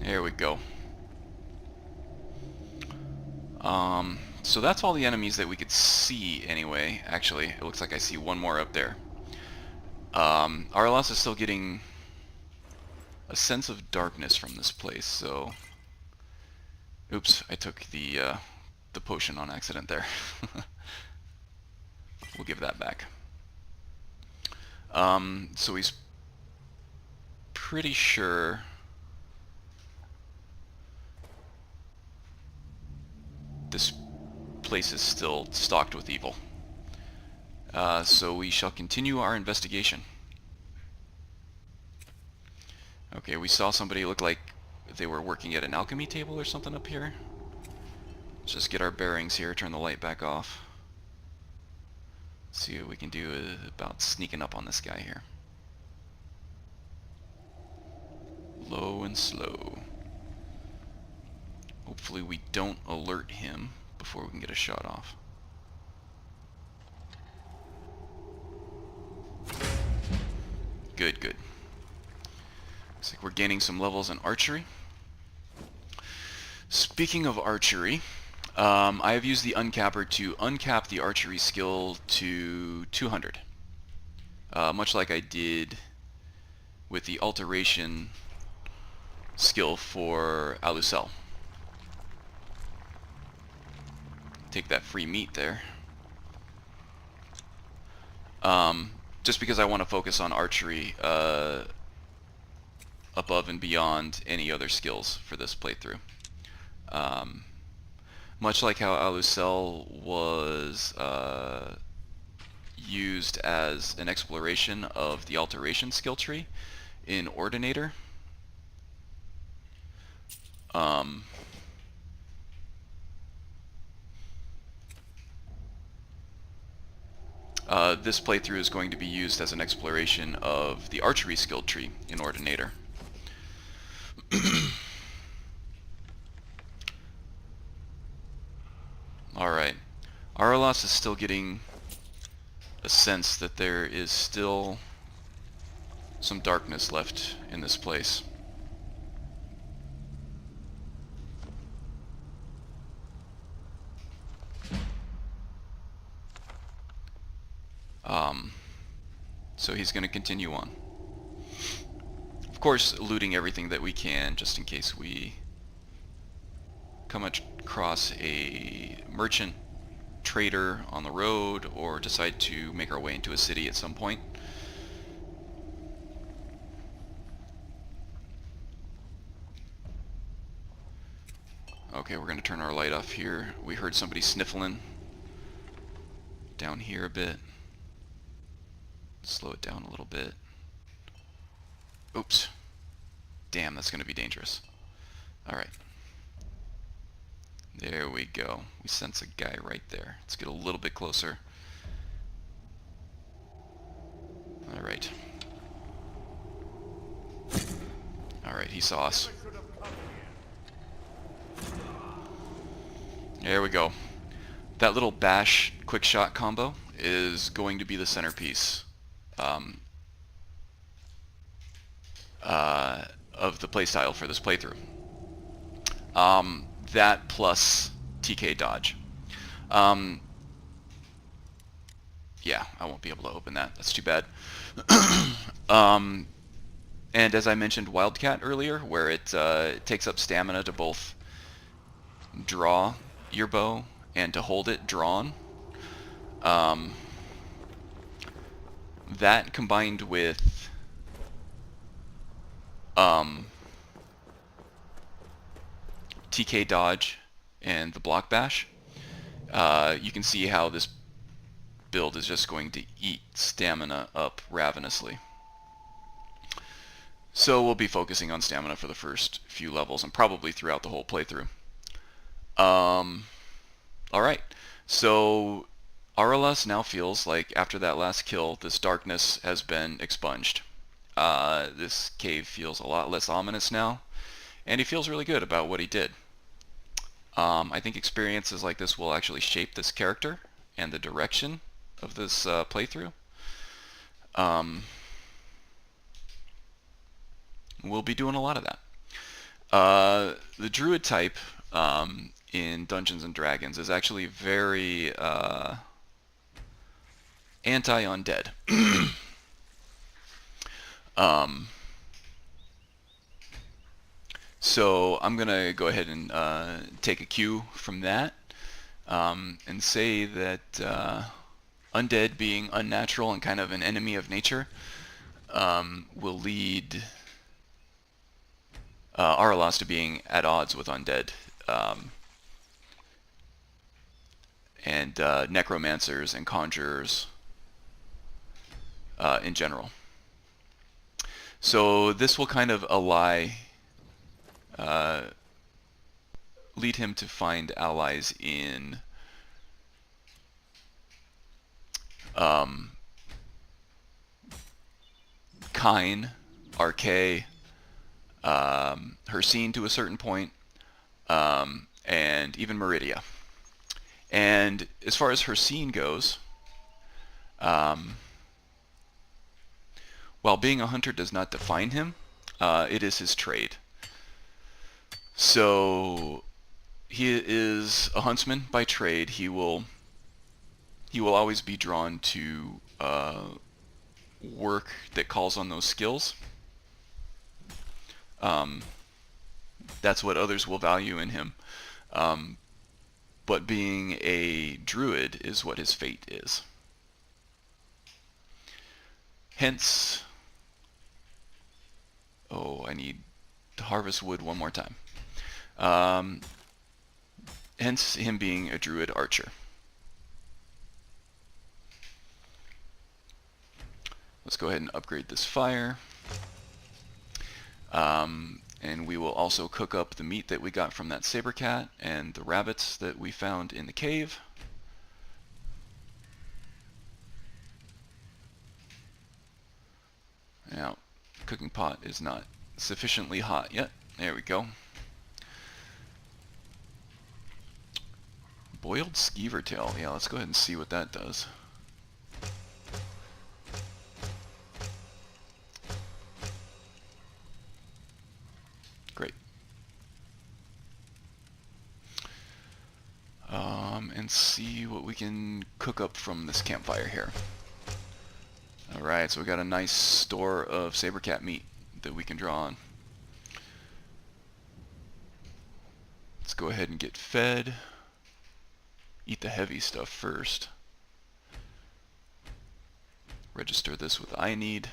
There we go. So that's all the enemies that we could see anyway. Actually, it looks like I see one more up there. Araelas is still getting a sense of darkness from this place, so... Oops, I took the potion on accident there. We'll give that back. So he's pretty sure this place is still stocked with evil. So we shall continue our investigation. Okay, we saw somebody look like they were working at an alchemy table or something up here. Let's just get our bearings here, turn the light back off. See what we can do about sneaking up on this guy here. Low and slow. Hopefully we don't alert him before we can get a shot off. Good, good. Looks like we're gaining some levels in archery. Speaking of archery, I have used the uncapper to uncap the archery skill to 200. Much like I did with the alteration skill for Alusel. Take that free meat there. Just because I want to focus on archery above and beyond any other skills for this playthrough. Much like how Alusel was used as an exploration of the alteration skill tree in Ordinator. This playthrough is going to be used as an exploration of the archery skill tree in Ordinator. Alright. Araelas is still getting a sense that there is still some darkness left in this place. So he's going to continue on. Of course, looting everything that we can, just in case we come across a merchant trader on the road, or decide to make our way into a city at some point. Okay, we're going to turn our light off here. We heard somebody sniffling down here a bit. Slow it down a little bit. Oops. Damn, that's going to be dangerous. Alright. There we go. We sense a guy right there. Let's get a little bit closer. Alright. Alright, he saw us. There we go. That little bash quick shot combo is going to be the centerpiece of the playstyle for this playthrough. That plus TK dodge. Yeah, I won't be able to open that. That's too bad. And as I mentioned Wildcat earlier, where it takes up stamina to both draw your bow and to hold it drawn. That combined with TK dodge and the block bash, you can see how this build is just going to eat stamina up ravenously. So we'll be focusing on stamina for the first few levels and probably throughout the whole playthrough. Alright, so Araelas now feels like after that last kill, this darkness has been expunged. This cave feels a lot less ominous now, and he feels really good about what he did. I think experiences like this will actually shape this character and the direction of this playthrough. We'll be doing a lot of that. The Druid type in Dungeons and Dragons is actually very anti-undead. So I'm going to go ahead and take a cue from that and say that undead being unnatural and kind of an enemy of nature will lead Araelas to being at odds with undead and necromancers and conjurers in general. So this will kind of lead him to find allies in Kine, Archery, Hircine to a certain point, and even Meridia. And as far as Hircine goes, while being a hunter does not define him, it is his trade. So he is a huntsman by trade. He will always be drawn to work that calls on those skills. That's what others will value in him. But being a druid is what his fate is. Hence, I need to harvest wood one more time. Hence him being a druid archer. Let's go ahead and upgrade this fire. And we will also cook up the meat that we got from that saber cat and the rabbits that we found in the cave. Now, the cooking pot is not sufficiently hot yet. There we go. Boiled skeever tail. Yeah, let's go ahead and see what that does. Great. And see what we can cook up from this campfire here. Alright, so we got a nice store of saber cat meat that we can draw on. Let's go ahead and get fed. Eat the heavy stuff first. Register this with I need.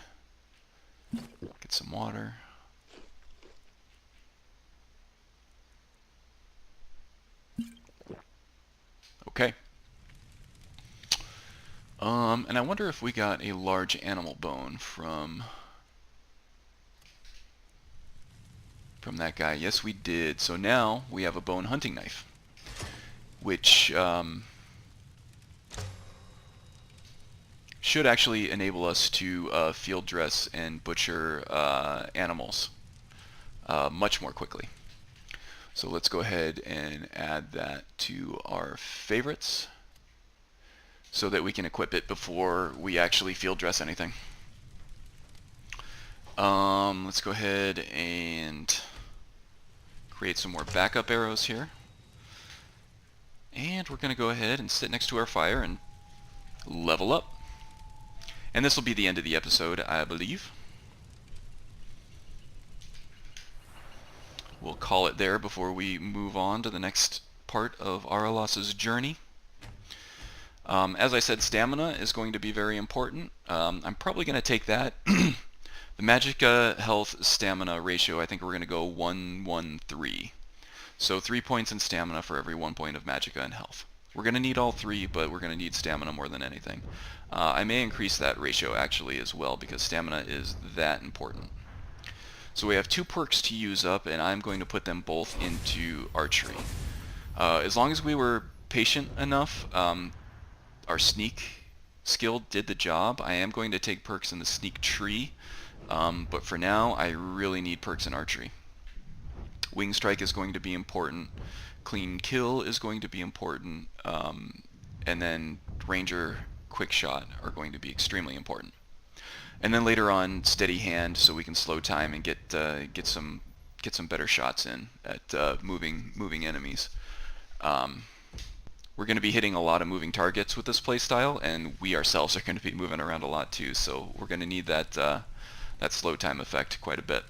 Get some water. Okay. And I wonder if we got a large animal bone from that guy. Yes, we did. So now we have a bone hunting knife, which should actually enable us to field dress and butcher animals much more quickly. So let's go ahead and add that to our favorites so that we can equip it before we actually field dress anything. Let's go ahead and create some more backup arrows here. And we're going to go ahead and sit next to our fire and level up. And this will be the end of the episode, I believe. We'll call it there before we move on to the next part of Araelas' journey. As I said, stamina is going to be very important. I'm probably going to take that. The magicka health stamina ratio, I think we're going to go 1-1-3. So 3 points in stamina for every 1 point of magicka and health. We're going to need all 3, but we're going to need stamina more than anything. I may increase that ratio actually as well because stamina is that important. So we have 2 perks to use up, and I'm going to put them both into Archery. As long as we were patient enough, our sneak skill did the job. I am going to take perks in the sneak tree, but for now I really need perks in Archery. Wing strike is going to be important. Clean kill is going to be important, and then ranger quick shot are going to be extremely important. And then later on, steady hand, so we can slow time and get some better shots in at moving enemies. We're going to be hitting a lot of moving targets with this playstyle, and we ourselves are going to be moving around a lot too. So we're going to need that slow time effect quite a bit.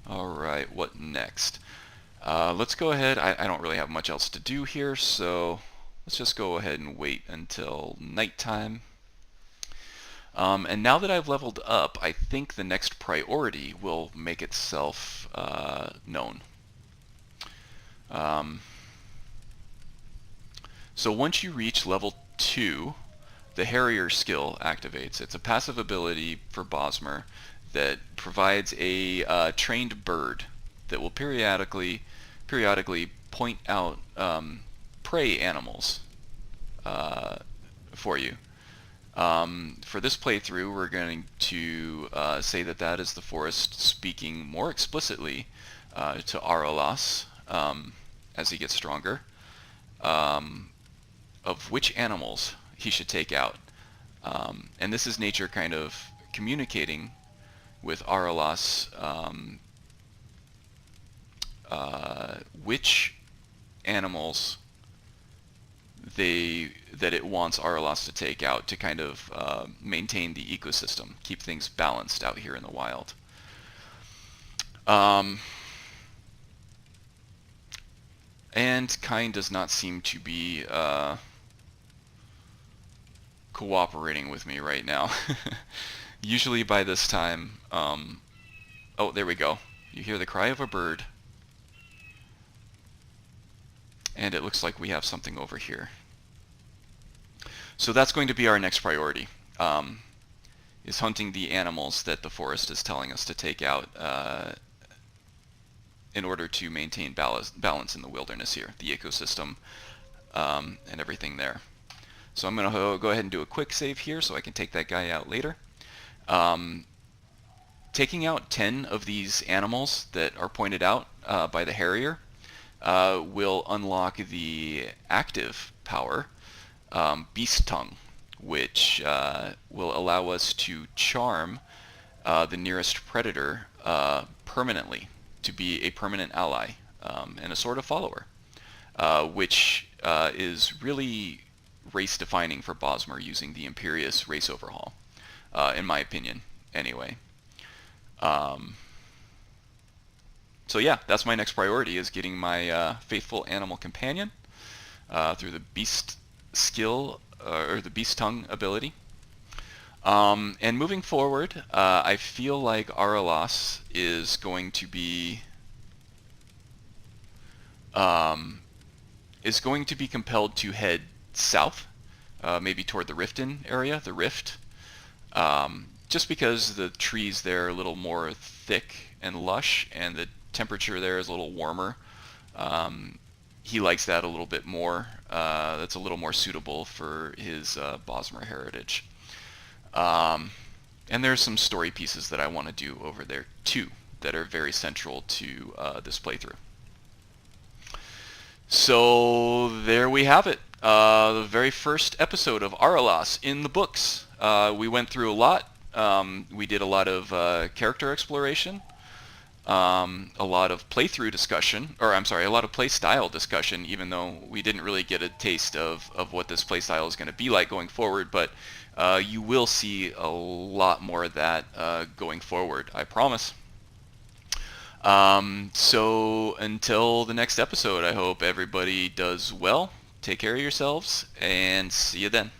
Alright, what next? Let's go ahead. I don't really have much else to do here, so let's just go ahead and wait until nighttime. And now that I've leveled up, I think the next priority will make itself known. So once you reach level 2, the Harrier skill activates. It's a passive ability for Bosmer that provides a trained bird that will periodically point out prey animals for you. For this playthrough, we're going to say that is the forest speaking more explicitly to Araelas as he gets stronger, of which animals he should take out. And this is nature kind of communicating with Araelas which animals that it wants Araelas to take out to kind of maintain the ecosystem, keep things balanced out here in the wild. And kind does not seem to be cooperating with me right now. Usually by this time, oh, there we go. You hear the cry of a bird. And it looks like we have something over here. So that's going to be our next priority, is hunting the animals that the forest is telling us to take out in order to maintain balance in the wilderness here, the ecosystem, and everything there. So I'm going to go ahead and do a quick save here so I can take that guy out later. Taking out 10 of these animals that are pointed out by the Harrier will unlock the active power, Beast Tongue, which will allow us to charm the nearest predator permanently, to be a permanent ally and a sort of follower, which is really race defining for Bosmer using the Imperious race overhaul, in my opinion, anyway. So yeah, that's my next priority, is getting my faithful animal companion through the beast skill, or the beast tongue ability. And moving forward, I feel like Araelas is going to be um, is going to be compelled to head south, maybe toward the Riften area, the Rift, just because the trees there are a little more thick and lush, and the temperature there is a little warmer. He likes that a little bit more. That's a little more suitable for his Bosmer heritage. And there's some story pieces that I want to do over there too that are very central to this playthrough. So there we have it. The very first episode of Araelas in the books. We went through a lot. We did a lot of character exploration, a lot of playthrough discussion, or I'm sorry, a lot of playstyle discussion, even though we didn't really get a taste of what this playstyle is going to be like going forward, but you will see a lot more of that going forward, I promise. So until the next episode, I hope everybody does well. Take care of yourselves, and see you then.